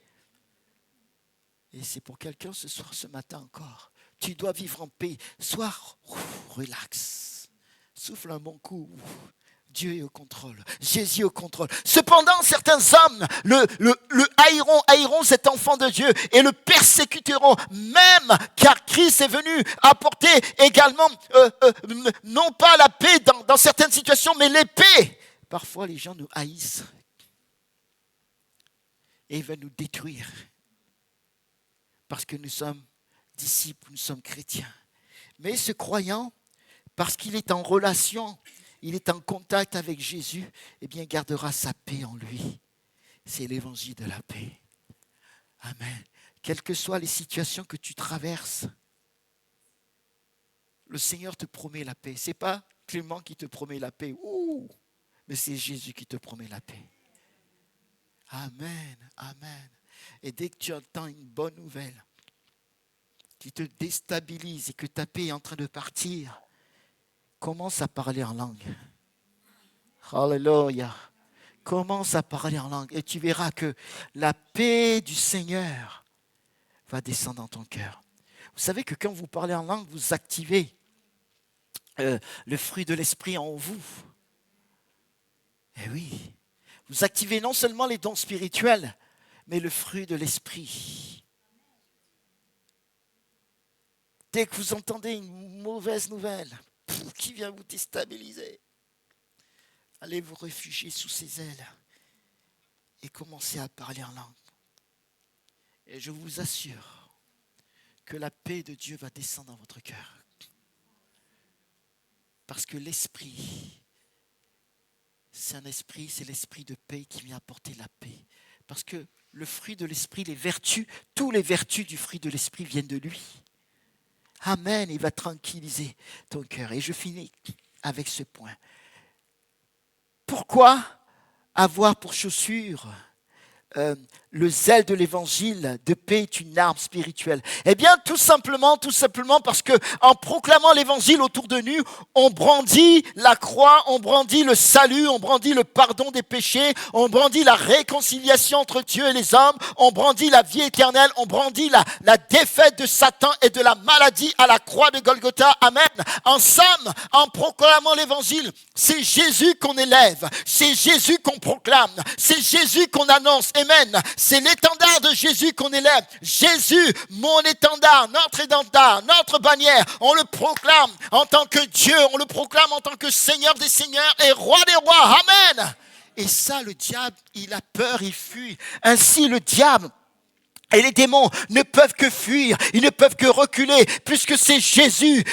A: Et c'est pour quelqu'un ce soir, ce matin encore. Tu dois vivre en paix. Sois relax. Souffle un bon coup. Dieu est au contrôle. Jésus est au contrôle. Cependant, certains hommes le haïront cet enfant de Dieu et le persécuteront, même car Christ est venu apporter également, non pas la paix dans certaines situations, mais l'épée. Parfois, les gens nous haïssent et ils veulent nous détruire parce que nous sommes disciples, nous sommes chrétiens. Mais ce croyant, parce qu'il est en relation, il est en contact avec Jésus, eh bien, gardera sa paix en lui. C'est l'évangile de la paix. Amen. Quelles que soient les situations que tu traverses, le Seigneur te promet la paix. Ce n'est pas Clément qui te promet la paix. Mais c'est Jésus qui te promet la paix. Amen, amen. Et dès que tu entends une bonne nouvelle qui te déstabilise et que ta paix est en train de partir, commence à parler en langue. Alléluia. Commence à parler en langue et tu verras que la paix du Seigneur va descendre dans ton cœur. Vous savez que quand vous parlez en langue, vous activez le fruit de l'esprit en vous. Eh oui, vous activez non seulement les dons spirituels, mais le fruit de l'esprit. Dès que vous entendez une mauvaise nouvelle qui vient vous déstabiliser, allez vous réfugier sous ses ailes et commencez à parler en langue. Et je vous assure que la paix de Dieu va descendre dans votre cœur. Parce que l'esprit, c'est l'esprit de paix qui vient apporter la paix. Parce que le fruit de l'esprit, les vertus, toutes les vertus du fruit de l'esprit viennent de lui. Amen, il va tranquilliser ton cœur. Et je finis avec ce point. Pourquoi avoir pour chaussure le zèle de l'évangile de paix est une arme spirituelle? Eh bien, tout simplement parce que en proclamant l'évangile autour de nous, on brandit la croix, on brandit le salut, on brandit le pardon des péchés, on brandit la réconciliation entre Dieu et les hommes, on brandit la vie éternelle, on brandit la défaite de Satan et de la maladie à la croix de Golgotha. Amen. En somme, en proclamant l'évangile, c'est Jésus qu'on élève, c'est Jésus qu'on proclame, c'est Jésus qu'on annonce. Amen. C'est l'étendard de Jésus qu'on élève. Jésus, mon étendard, notre bannière. On le proclame en tant que Dieu, on le proclame en tant que Seigneur des seigneurs et Roi des rois. Amen. Et ça, le diable, il a peur, il fuit. Ainsi, le diable et les démons ne peuvent que fuir, ils ne peuvent que reculer, puisque c'est Jésus,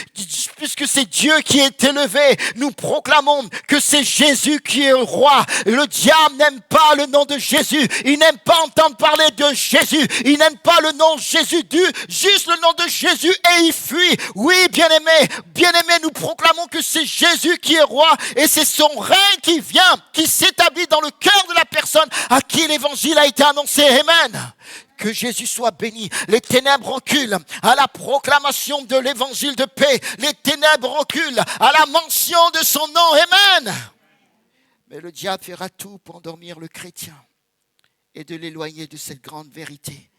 A: puisque c'est Dieu qui est élevé. Nous proclamons que c'est Jésus qui est roi. Le diable n'aime pas le nom de Jésus, il n'aime pas entendre parler de Jésus, il n'aime pas le nom Jésus, juste le nom de Jésus et il fuit. Oui, bien-aimés, nous proclamons que c'est Jésus qui est roi et c'est son règne qui vient, qui s'établit dans le cœur de la personne à qui l'évangile a été annoncé. Amen. Que Jésus soit béni. Les ténèbres reculent à la proclamation de l'évangile de paix. Les ténèbres reculent à la mention de son nom. Amen. Mais le diable fera tout pour endormir le chrétien et de l'éloigner de cette grande vérité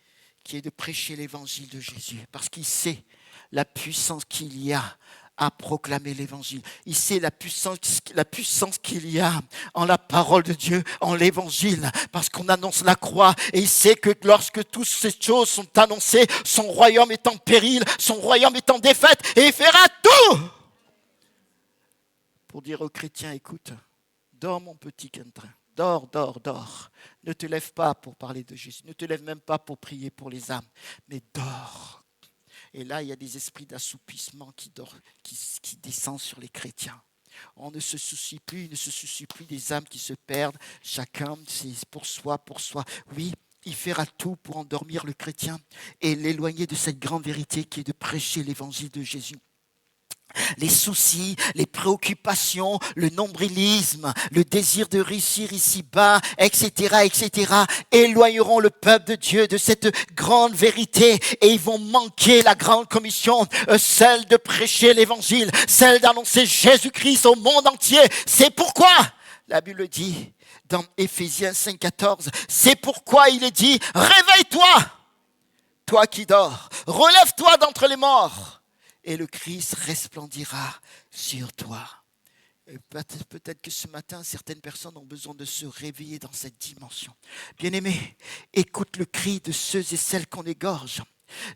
A: qui est de prêcher l'évangile de Jésus. Parce qu'il sait la puissance qu'il y a à proclamer l'évangile. Il sait la puissance qu'il y a en la parole de Dieu, en l'évangile, parce qu'on annonce la croix. Et il sait que lorsque toutes ces choses sont annoncées, son royaume est en péril, son royaume est en défaite, et il fera tout pour dire aux chrétiens, écoute, dors mon petit Quentin, dors, dors, dors. Ne te lève pas pour parler de Jésus, ne te lève même pas pour prier pour les âmes, mais dors. Et là, il y a des esprits d'assoupissement qui descendent sur les chrétiens. On ne se soucie plus, il ne se soucie plus des âmes qui se perdent. Chacun, c'est pour soi, pour soi. Oui, il fera tout pour endormir le chrétien et l'éloigner de cette grande vérité qui est de prêcher l'évangile de Jésus. Les soucis, les préoccupations, le nombrilisme, le désir de réussir ici-bas, etc., éloigneront le peuple de Dieu de cette grande vérité et ils vont manquer la grande commission, celle de prêcher l'évangile, celle d'annoncer Jésus-Christ au monde entier. C'est pourquoi la Bible dit dans Éphésiens 5,14, c'est pourquoi il est dit, réveille-toi, toi qui dors, relève-toi d'entre les morts. Et le Christ resplendira sur toi. Et peut-être que ce matin, certaines personnes ont besoin de se réveiller dans cette dimension. Bien-aimés, écoute le cri de ceux et celles qu'on égorge,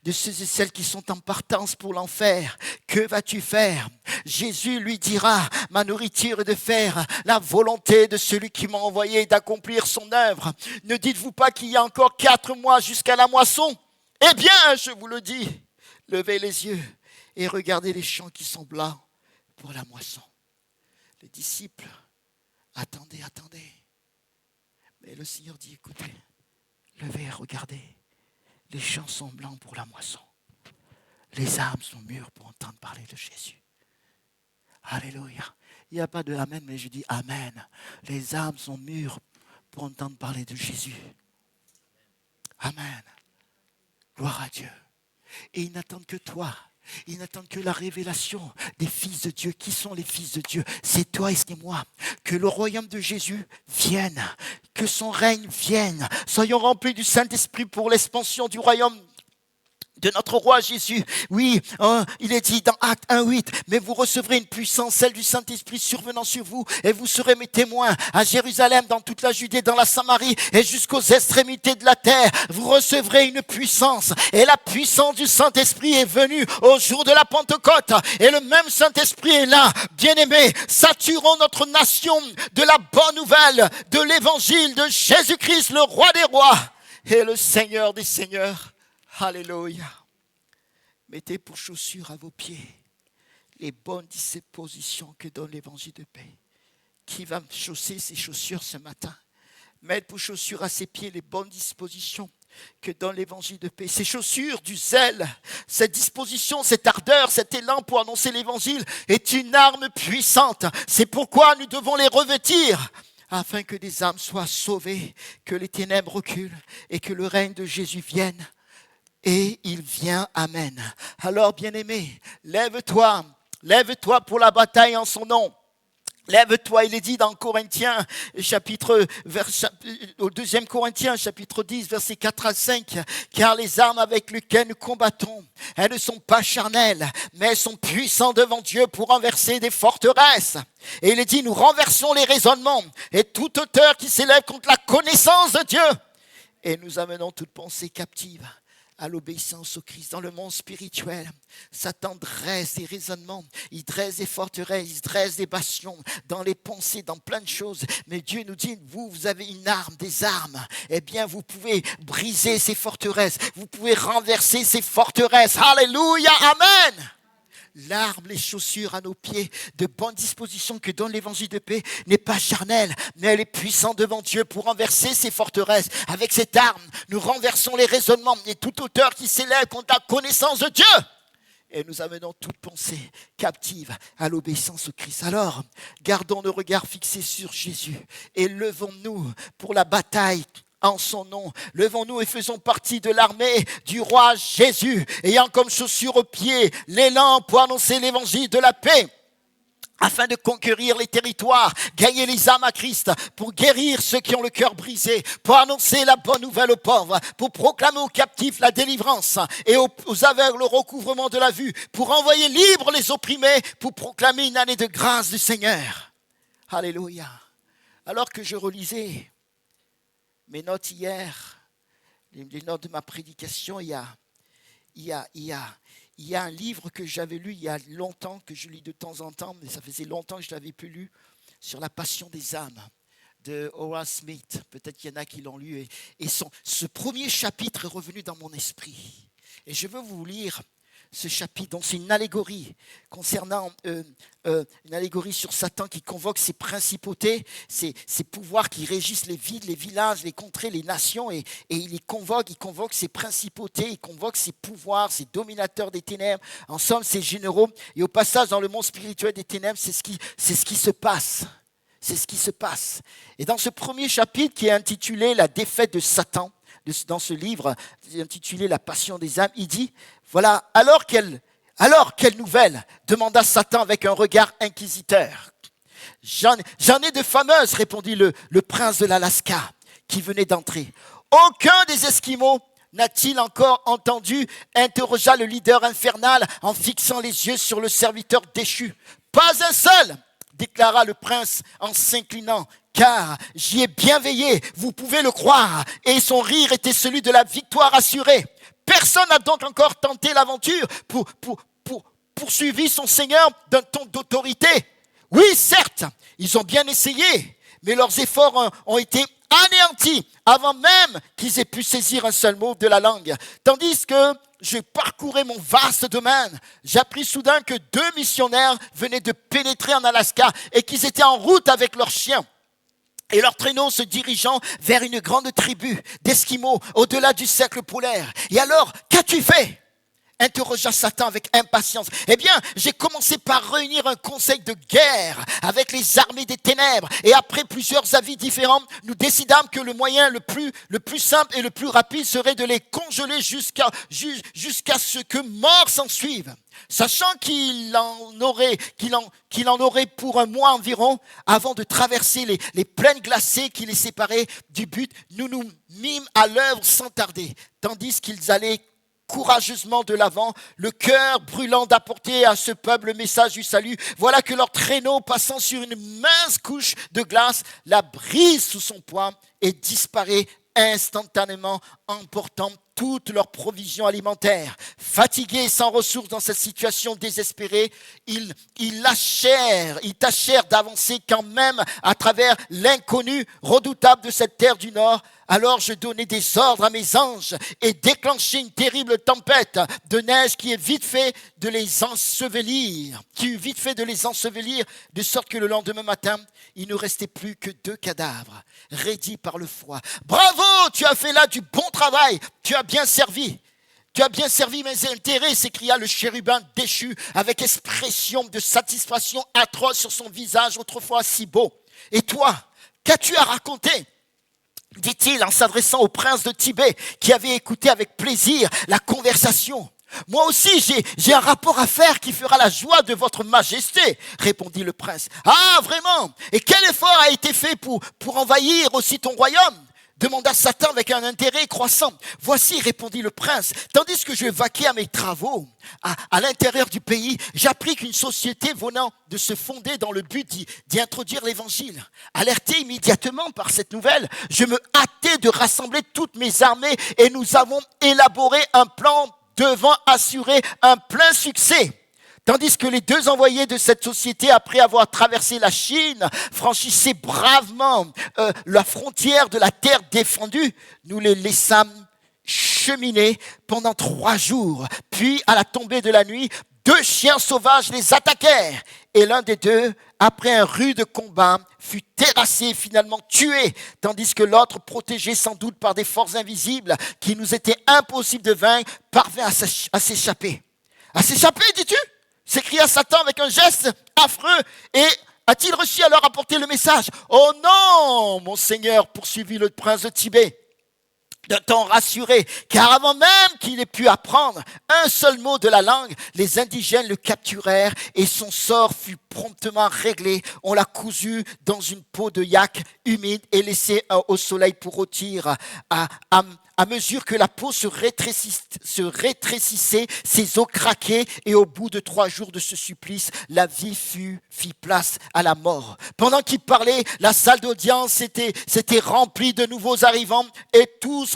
A: de ceux et celles qui sont en partance pour l'enfer. Que vas-tu faire? Jésus lui dira, ma nourriture est de faire la volonté de celui qui m'a envoyé, d'accomplir son œuvre. Ne dites-vous pas qu'il y a encore 4 mois jusqu'à la moisson? Eh bien, je vous le dis, levez les yeux et regardez les champs qui sont blancs pour la moisson. Les disciples, attendez. Mais le Seigneur dit, écoutez, levez et regardez. Les champs sont blancs pour la moisson. Les âmes sont mûres pour entendre parler de Jésus. Alléluia. Il n'y a pas de amen, mais je dis amen. Les âmes sont mûres pour entendre parler de Jésus. Amen. Gloire à Dieu. Et ils n'attendent que toi. Ils n'attendent que la révélation des fils de Dieu. Qui sont les fils de Dieu? C'est toi et c'est moi. Que le royaume de Jésus vienne. Que son règne vienne. Soyons remplis du Saint-Esprit pour l'expansion du royaume de notre roi Jésus. Oui, il est dit dans Actes 1:8, mais vous recevrez une puissance, celle du Saint-Esprit survenant sur vous, et vous serez mes témoins à Jérusalem, dans toute la Judée, dans la Samarie, et jusqu'aux extrémités de la terre. Vous recevrez une puissance, et la puissance du Saint-Esprit est venue au jour de la Pentecôte, et le même Saint-Esprit est là. Bien-aimés, saturons notre nation de la bonne nouvelle, de l'évangile de Jésus-Christ, le roi des rois, et le Seigneur des seigneurs. Alléluia. Mettez pour chaussures à vos pieds les bonnes dispositions que donne l'évangile de paix. Qui va chausser ses chaussures ce matin? Mettre pour chaussures à ses pieds les bonnes dispositions que donne l'évangile de paix. Ces chaussures du zèle, cette disposition, cette ardeur, cet élan pour annoncer l'évangile est une arme puissante. C'est pourquoi nous devons les revêtir afin que des âmes soient sauvées, que les ténèbres reculent et que le règne de Jésus vienne. Et il vient, amen. Alors, bien-aimé, lève-toi pour la bataille en son nom. Lève-toi, il est dit dans Corinthiens, au 2 Corinthiens, chapitre 10, versets 4 à 5, car les armes avec lesquelles nous combattons, elles ne sont pas charnelles, mais elles sont puissantes devant Dieu pour renverser des forteresses. Et il est dit, nous renversons les raisonnements et toute hauteur qui s'élève contre la connaissance de Dieu. Et nous amenons toute pensée captive à l'obéissance au Christ. Dans le monde spirituel, Satan dresse des raisonnements, il dresse des forteresses, il dresse des bastions dans les pensées, dans plein de choses. Mais Dieu nous dit, vous avez une arme, des armes. Eh bien, vous pouvez briser ces forteresses, vous pouvez renverser ces forteresses. Alléluia, amen. L'arme, les chaussures à nos pieds, de bonne disposition que donne l'évangile de paix, n'est pas charnelle, mais elle est puissante devant Dieu pour renverser ces forteresses. Avec cette arme, nous renversons les raisonnements et toute hauteur qui s'élève contre la connaissance de Dieu. Et nous amenons toute pensée captive à l'obéissance au Christ. Alors, gardons nos regards fixés sur Jésus et levons-nous pour la bataille en son nom. Levons-nous et faisons partie de l'armée du roi Jésus, ayant comme chaussure aux pieds l'élan pour annoncer l'évangile de la paix. afin de conquérir les territoires, gagner les âmes à Christ, pour guérir ceux qui ont le cœur brisé, pour annoncer la bonne nouvelle aux pauvres, pour proclamer aux captifs la délivrance et aux aveugles le recouvrement de la vue, pour envoyer libres les opprimés, pour proclamer une année de grâce du Seigneur. Alléluia. Alors que je relisais mes notes hier, les notes de ma prédication, il y a un livre que j'avais lu il y a longtemps, que je lis de temps en temps, mais ça faisait longtemps que je ne l'avais plus lu, sur la passion des âmes de Horace Smith. Peut-être qu'il y en a qui l'ont lu. Et ce premier chapitre est revenu dans mon esprit. Et je veux vous lire ce chapitre. Donc c'est une allégorie concernant une allégorie sur Satan qui convoque ses principautés, ses pouvoirs qui régissent les villes, les villages, les contrées, les nations, et il convoque ses principautés, il convoque ses pouvoirs, ses dominateurs des ténèbres, en somme ses généraux. Et au passage dans le monde spirituel des ténèbres, c'est ce qui se passe. C'est ce qui se passe. Et dans ce premier chapitre qui est intitulé La défaite de Satan, dans ce livre intitulé La passion des âmes, il dit, voilà, alors quelle nouvelle, demanda Satan avec un regard inquisiteur. J'en ai de fameuses, répondit le prince de l'Alaska qui venait d'entrer. Aucun des Esquimaux n'a-t-il encore entendu, interrogea le leader infernal en fixant les yeux sur le serviteur déchu. Pas un seul, déclara le prince en s'inclinant, car j'y ai bien veillé, vous pouvez le croire, et son rire était celui de la victoire assurée. Personne n'a donc encore tenté l'aventure pour poursuivre son Seigneur d'un ton d'autorité. Oui, certes, ils ont bien essayé, mais leurs efforts ont été anéantis avant même qu'ils aient pu saisir un seul mot de la langue. Tandis que je parcourais mon vaste domaine, j'appris soudain que 2 missionnaires venaient de pénétrer en Alaska et qu'ils étaient en route avec leurs chiens. Et leur traîneau se dirigeant vers une grande tribu d'Esquimaux au-delà du cercle polaire. Et alors, qu'as-tu fait ? Interrogea Satan avec impatience. Eh bien, j'ai commencé par réunir un conseil de guerre avec les armées des ténèbres. Et après plusieurs avis différents, nous décidâmes que le moyen le plus simple et le plus rapide serait de les congeler jusqu'à ce que mort s'en suive. Sachant qu'il en aurait pour un mois environ avant de traverser les plaines glacées qui les séparaient du but, nous nous mîmes à l'œuvre sans tarder, tandis qu'ils allaient courageusement de l'avant, le cœur brûlant d'apporter à ce peuple le message du salut. Voilà que leur traîneau, passant sur une mince couche de glace, la brise sous son poids et disparaît instantanément, emportant toutes leurs provisions alimentaires. Fatigués et sans ressources dans cette situation désespérée, ils tâchèrent d'avancer quand même à travers l'inconnu redoutable de cette terre du Nord. Alors je donnai des ordres à mes anges et déclenchai une terrible tempête de neige qui eut vite fait de les ensevelir, de sorte que le lendemain matin, il ne restait plus que 2 cadavres, raidis par le froid. Bravo, tu as fait là du bon travail, tu as bien servi mes intérêts, s'écria le chérubin déchu avec expression de satisfaction atroce sur son visage autrefois si beau. Et toi, qu'as-tu à raconter ? Dit-il en s'adressant au prince de Tibet qui avait écouté avec plaisir la conversation. Moi aussi, j'ai un rapport à faire qui fera la joie de votre majesté, répondit le prince. Ah, vraiment ? Et quel effort a été fait pour envahir aussi ton royaume ? Demanda Satan avec un intérêt croissant. Voici, répondit le prince, tandis que je vaquais à mes travaux à l'intérieur du pays, j'appris qu'une société venant de se fonder dans le but d'y introduire l'évangile. Alerté immédiatement par cette nouvelle, je me hâtais de rassembler toutes mes armées et nous avons élaboré un plan devant assurer un plein succès. Tandis que les 2 envoyés de cette société, après avoir traversé la Chine, franchissaient bravement la frontière de la terre défendue, nous les laissâmes cheminer pendant 3 jours. Puis, à la tombée de la nuit, 2 chiens sauvages les attaquèrent. Et l'un des 2, après un rude combat, fut terrassé et finalement tué, tandis que l'autre, protégé sans doute par des forces invisibles qui nous étaient impossibles de vaincre, parvint à s'échapper. À s'échapper, dis-tu ? S'écria Satan avec un geste affreux. Et a-t-il réussi à leur apporter le message ? Oh non, mon Seigneur, poursuivit le prince de Tibet. d'un temps rassuré, car avant même qu'il ait pu apprendre un seul mot de la langue, les indigènes le capturèrent et son sort fut promptement réglé. On l'a cousu dans une peau de yak humide et laissé au soleil pour rôtir. À mesure que la peau se rétrécissait, ses os craquaient et au bout de 3 jours de ce supplice, la vie fit place à la mort. Pendant qu'il parlait, la salle d'audience s'était remplie de nouveaux arrivants et tous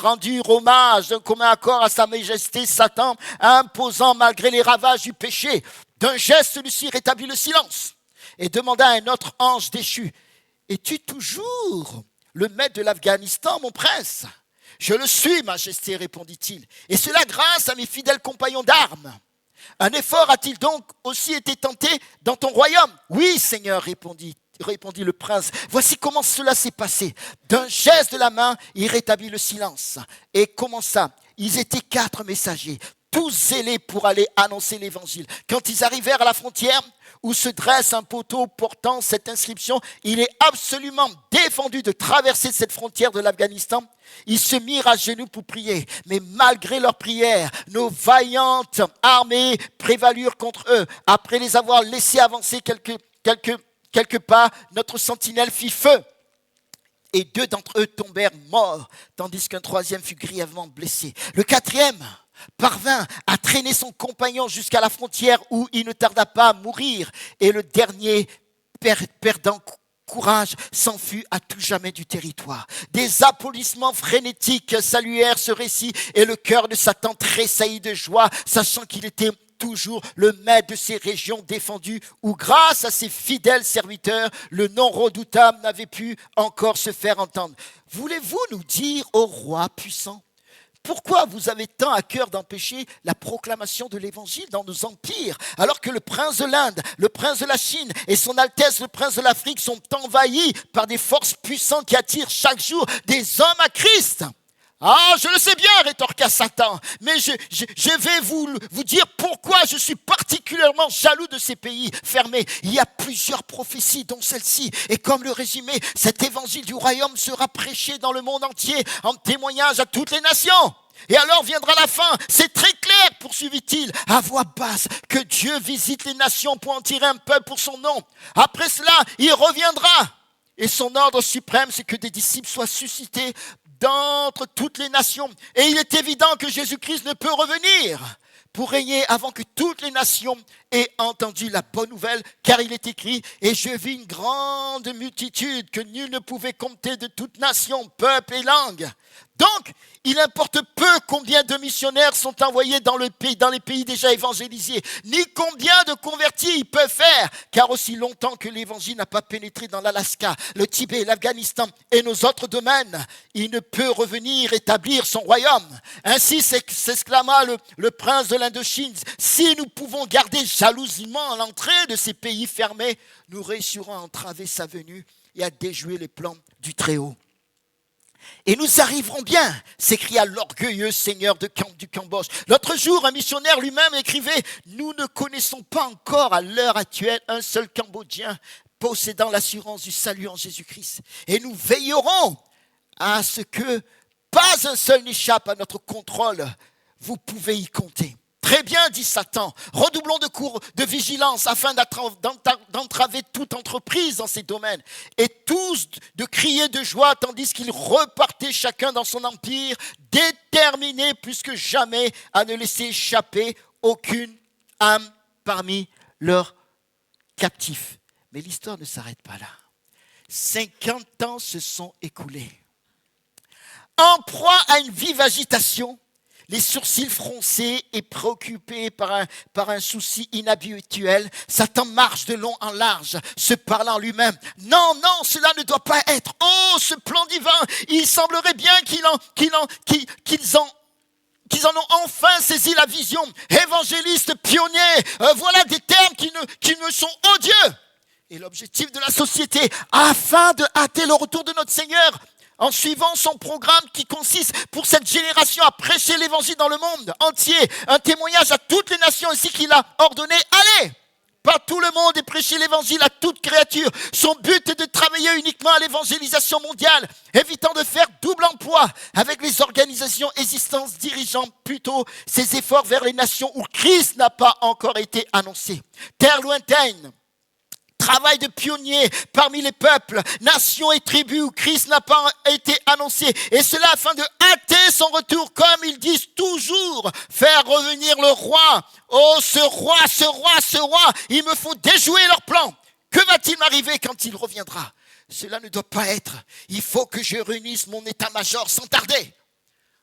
A: rendirent hommage d'un commun accord à sa majesté Satan, imposant malgré les ravages du péché. D'un geste, celui-ci rétablit le silence et demanda à un autre ange déchu, « Es-tu toujours le maître de l'Afghanistan, mon prince ?» « Je le suis, majesté, répondit-il, et cela grâce à mes fidèles compagnons d'armes. Un effort a-t-il donc aussi été tenté dans ton royaume ? Oui, Seigneur, répondit le prince. Voici comment cela s'est passé. D'un geste de la main, il rétablit le silence et commença. Ils étaient 4 messagers, tous zélés pour aller annoncer l'évangile. Quand ils arrivèrent à la frontière, où se dresse un poteau portant cette inscription, il est absolument défendu de traverser cette frontière de l'Afghanistan. Ils se mirent à genoux pour prier, mais malgré leurs prières, nos vaillantes armées prévalurent contre eux. Après les avoir laissés avancer quelques pas, notre sentinelle fit feu. Et 2 d'entre eux tombèrent morts, tandis qu'un 3e fut grièvement blessé. Le 4e parvint à traîner son compagnon jusqu'à la frontière où il ne tarda pas à mourir. Et le dernier, perdant courage, s'enfuit à tout jamais du territoire. Des applaudissements frénétiques saluèrent ce récit et le cœur de Satan tressaillit de joie, sachant qu'il était toujours le maître de ces régions défendues où, grâce à ses fidèles serviteurs, le nom redoutable n'avait pu encore se faire entendre. Voulez-vous nous dire, ô roi puissant, pourquoi vous avez tant à cœur d'empêcher la proclamation de l'évangile dans nos empires, alors que le prince de l'Inde, le prince de la Chine et son Altesse le prince de l'Afrique sont envahis par des forces puissantes qui attirent chaque jour des hommes à Christ ? Ah, je le sais bien, rétorqua Satan, mais je vais vous dire pourquoi je suis particulièrement jaloux de ces pays fermés. Il y a plusieurs prophéties, dont celle-ci, et comme le résumé, cet évangile du royaume sera prêché dans le monde entier en témoignage à toutes les nations. Et alors viendra la fin, c'est très clair, poursuivit-il, à voix basse, que Dieu visite les nations pour en tirer un peuple pour son nom. Après cela, il reviendra. Et son ordre suprême, c'est que des disciples soient suscités d'entre toutes les nations. Et il est évident que Jésus-Christ ne peut revenir pour régner avant que toutes les nations aient entendu la bonne nouvelle, car il est écrit, et je vis une grande multitude que nul ne pouvait compter de toute nation, peuple et langue. Donc, il importe peu combien de missionnaires sont envoyés dans les pays déjà évangélisés, ni combien de convertis ils peuvent faire, car aussi longtemps que l'évangile n'a pas pénétré dans l'Alaska, le Tibet, l'Afghanistan et nos autres domaines, il ne peut revenir établir son royaume. Ainsi s'exclama le prince de l'Indochine, si nous pouvons garder jalousement l'entrée de ces pays fermés, nous réussirons à entraver sa venue et à déjouer les plans du Très-Haut. Et nous arriverons bien, s'écria l'orgueilleux seigneur du Cambodge. L'autre jour, un missionnaire lui-même écrivait, nous ne connaissons pas encore à l'heure actuelle un seul Cambodgien possédant l'assurance du salut en Jésus-Christ. Et nous veillerons à ce que pas un seul n'échappe à notre contrôle. Vous pouvez y compter. Très bien, dit Satan, redoublons de vigilance afin d'entraver toute entreprise dans ces domaines. Et tous de crier de joie tandis qu'ils repartaient chacun dans son empire, déterminés plus que jamais à ne laisser échapper aucune âme parmi leurs captifs. Mais l'histoire ne s'arrête pas là. 50 ans se sont écoulés. En proie à une vive agitation, les sourcils froncés et préoccupés par un souci inhabituel, Satan marche de long en large, se parlant lui-même. Non, cela ne doit pas être. Oh, ce plan divin, il semblerait bien qu'ils en ont enfin saisi la vision. Évangélistes, pionniers, voilà des termes qui me sont odieux. Et l'objectif de la société, afin de hâter le retour de notre Seigneur, en suivant son programme qui consiste pour cette génération à prêcher l'évangile dans le monde entier, un témoignage à toutes les nations ainsi qu'il a ordonné, allez, par tout le monde et prêcher l'évangile à toute créature. Son but est de travailler uniquement à l'évangélisation mondiale, évitant de faire double emploi, les organisations existantes dirigeant plutôt ses efforts vers les nations où Christ n'a pas encore été annoncé. Terre lointaine, travail de pionnier parmi les peuples, nations et tribus où Christ n'a pas été annoncé. Et cela afin de hâter son retour, comme ils disent toujours, faire revenir le roi. Oh, ce roi, il me faut déjouer leur plan. Que va-t-il m'arriver quand il reviendra? Cela ne doit pas être. Il faut que je réunisse mon état-major sans tarder.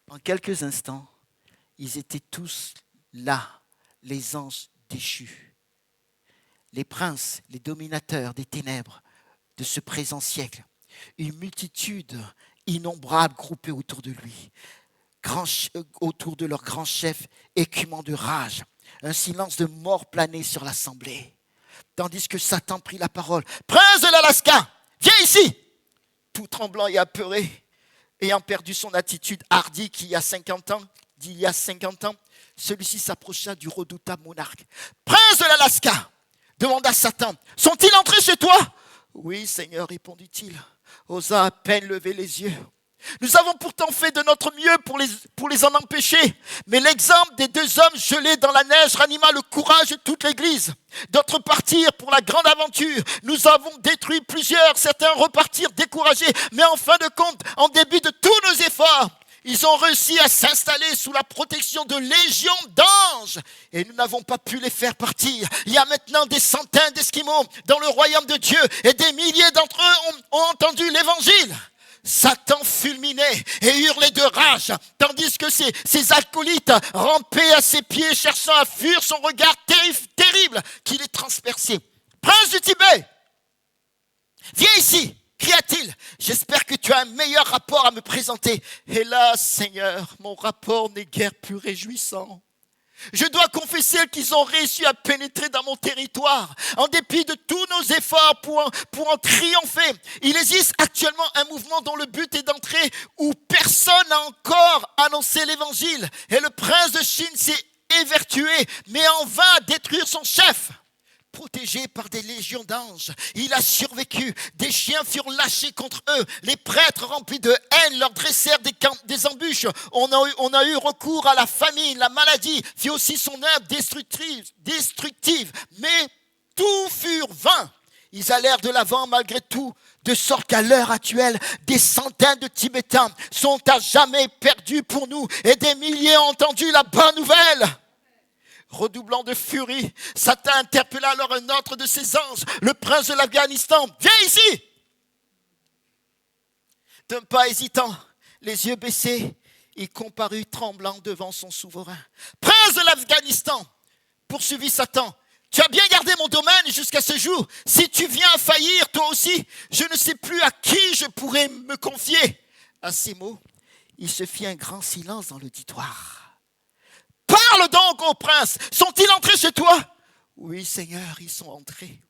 A: En quelques instants, ils étaient tous là, les anges déchus. Les princes, les dominateurs des ténèbres de ce présent siècle, une multitude innombrable groupée autour de lui, autour de leur grand chef écumant de rage, un silence de mort planait sur l'assemblée, tandis que Satan prit la parole. « Prince de l'Alaska, viens ici !» Tout tremblant et apeuré, ayant perdu son attitude hardie d'il y a 50 ans, celui-ci s'approcha du redoutable monarque. « Prince de l'Alaska !» demanda Satan. « Sont-ils entrés chez toi ?»« Oui, Seigneur, répondit-il, osa à peine lever les yeux. Nous avons pourtant fait de notre mieux pour les en empêcher. Mais l'exemple des 2 hommes gelés dans la neige ranima le courage de toute l'Église. D'autres partirent pour la grande aventure. Nous avons détruit plusieurs. Certains repartirent découragés. Mais en fin de compte, en début de tous nos efforts, ils ont réussi à s'installer sous la protection de légions d'anges. Et nous n'avons pas pu les faire partir. Il y a maintenant des centaines d'Esquimaux dans le royaume de Dieu. Et des milliers d'entre eux ont entendu l'évangile. Satan fulminait et hurlait de rage, tandis que ses acolytes rampaient à ses pieds, cherchant à fuir son regard terrible qui les transperçait. « Prince du Tibet, viens ici !» cria-t-il. « J'espère que tu as un meilleur rapport à me présenter. » Hélas, Seigneur, mon rapport n'est guère plus réjouissant. Je dois confesser qu'ils ont réussi à pénétrer dans mon territoire, en dépit de tous nos efforts pour en triompher. Il existe actuellement un mouvement dont le but est d'entrer où personne n'a encore annoncé l'évangile. Et le prince de Chine s'est évertué, mais en vain à détruire son chef. Protégé par des légions d'anges, il a survécu. Des chiens furent lâchés contre eux. Les prêtres remplis de haine leur dressèrent des embûches. On a eu recours à la famine, la maladie fit aussi son œuvre destructive. Mais tout fut vain. Ils allèrent de l'avant malgré tout, de sorte qu'à l'heure actuelle, des centaines de Tibétains sont à jamais perdus pour nous et des milliers ont entendu la bonne nouvelle. Redoublant de furie, Satan interpella alors un autre de ses anges, le prince de l'Afghanistan. « Viens ici !» D'un pas hésitant, les yeux baissés, il comparut tremblant devant son souverain. « Prince de l'Afghanistan !» poursuivit Satan. « Tu as bien gardé mon domaine jusqu'à ce jour. Si tu viens à faillir, toi aussi, je ne sais plus à qui je pourrais me confier. » À ces mots, il se fit un grand silence dans l'auditoire. « Parle donc, ô prince, sont-ils entrés chez toi ?»« Oui, Seigneur, ils sont entrés. »«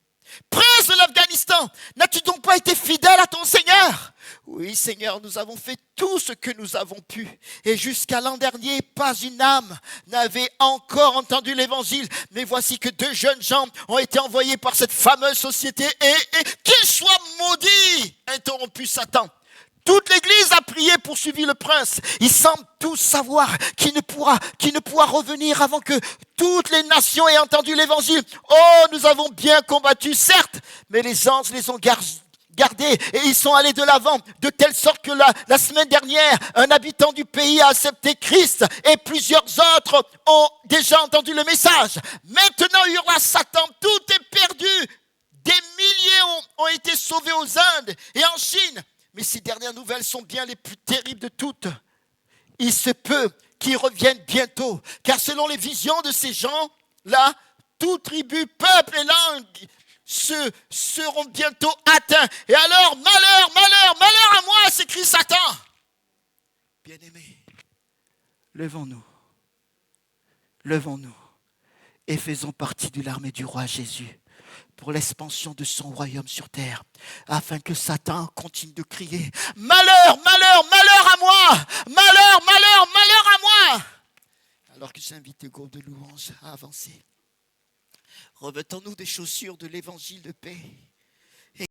A: Prince de l'Afghanistan, n'as-tu donc pas été fidèle à ton Seigneur ?»« Oui, Seigneur, nous avons fait tout ce que nous avons pu. Et jusqu'à l'an dernier, pas une âme n'avait encore entendu l'évangile. Mais voici que 2 jeunes gens ont été envoyés par cette fameuse société. Et qu'ils soient maudits !» interrompit Satan. Toute l'église a prié, poursuivit le prince. Ils semblent tous savoir qu'il ne pourra revenir avant que toutes les nations aient entendu l'évangile. Oh, nous avons bien combattu, certes, mais les anges les ont gardés et ils sont allés de l'avant, de telle sorte que la semaine dernière, un habitant du pays a accepté Christ et plusieurs autres ont déjà entendu le message. Maintenant, hurla Satan, tout est perdu. Des milliers ont été sauvés aux Indes et en Chine. Mais ces dernières nouvelles sont bien les plus terribles de toutes. Il se peut qu'ils reviennent bientôt, car selon les visions de ces gens-là, toute tribu, peuple et langue seront bientôt atteints. Et alors, malheur à moi, s'écrie Satan. Bien-aimés, levons-nous et faisons partie de l'armée du roi Jésus, pour l'expansion de son royaume sur terre, afin que Satan continue de crier « Malheur à moi! Malheur à moi !» Alors que j'invite le groupe de louanges à avancer. Revêtons-nous des chaussures de l'évangile de paix.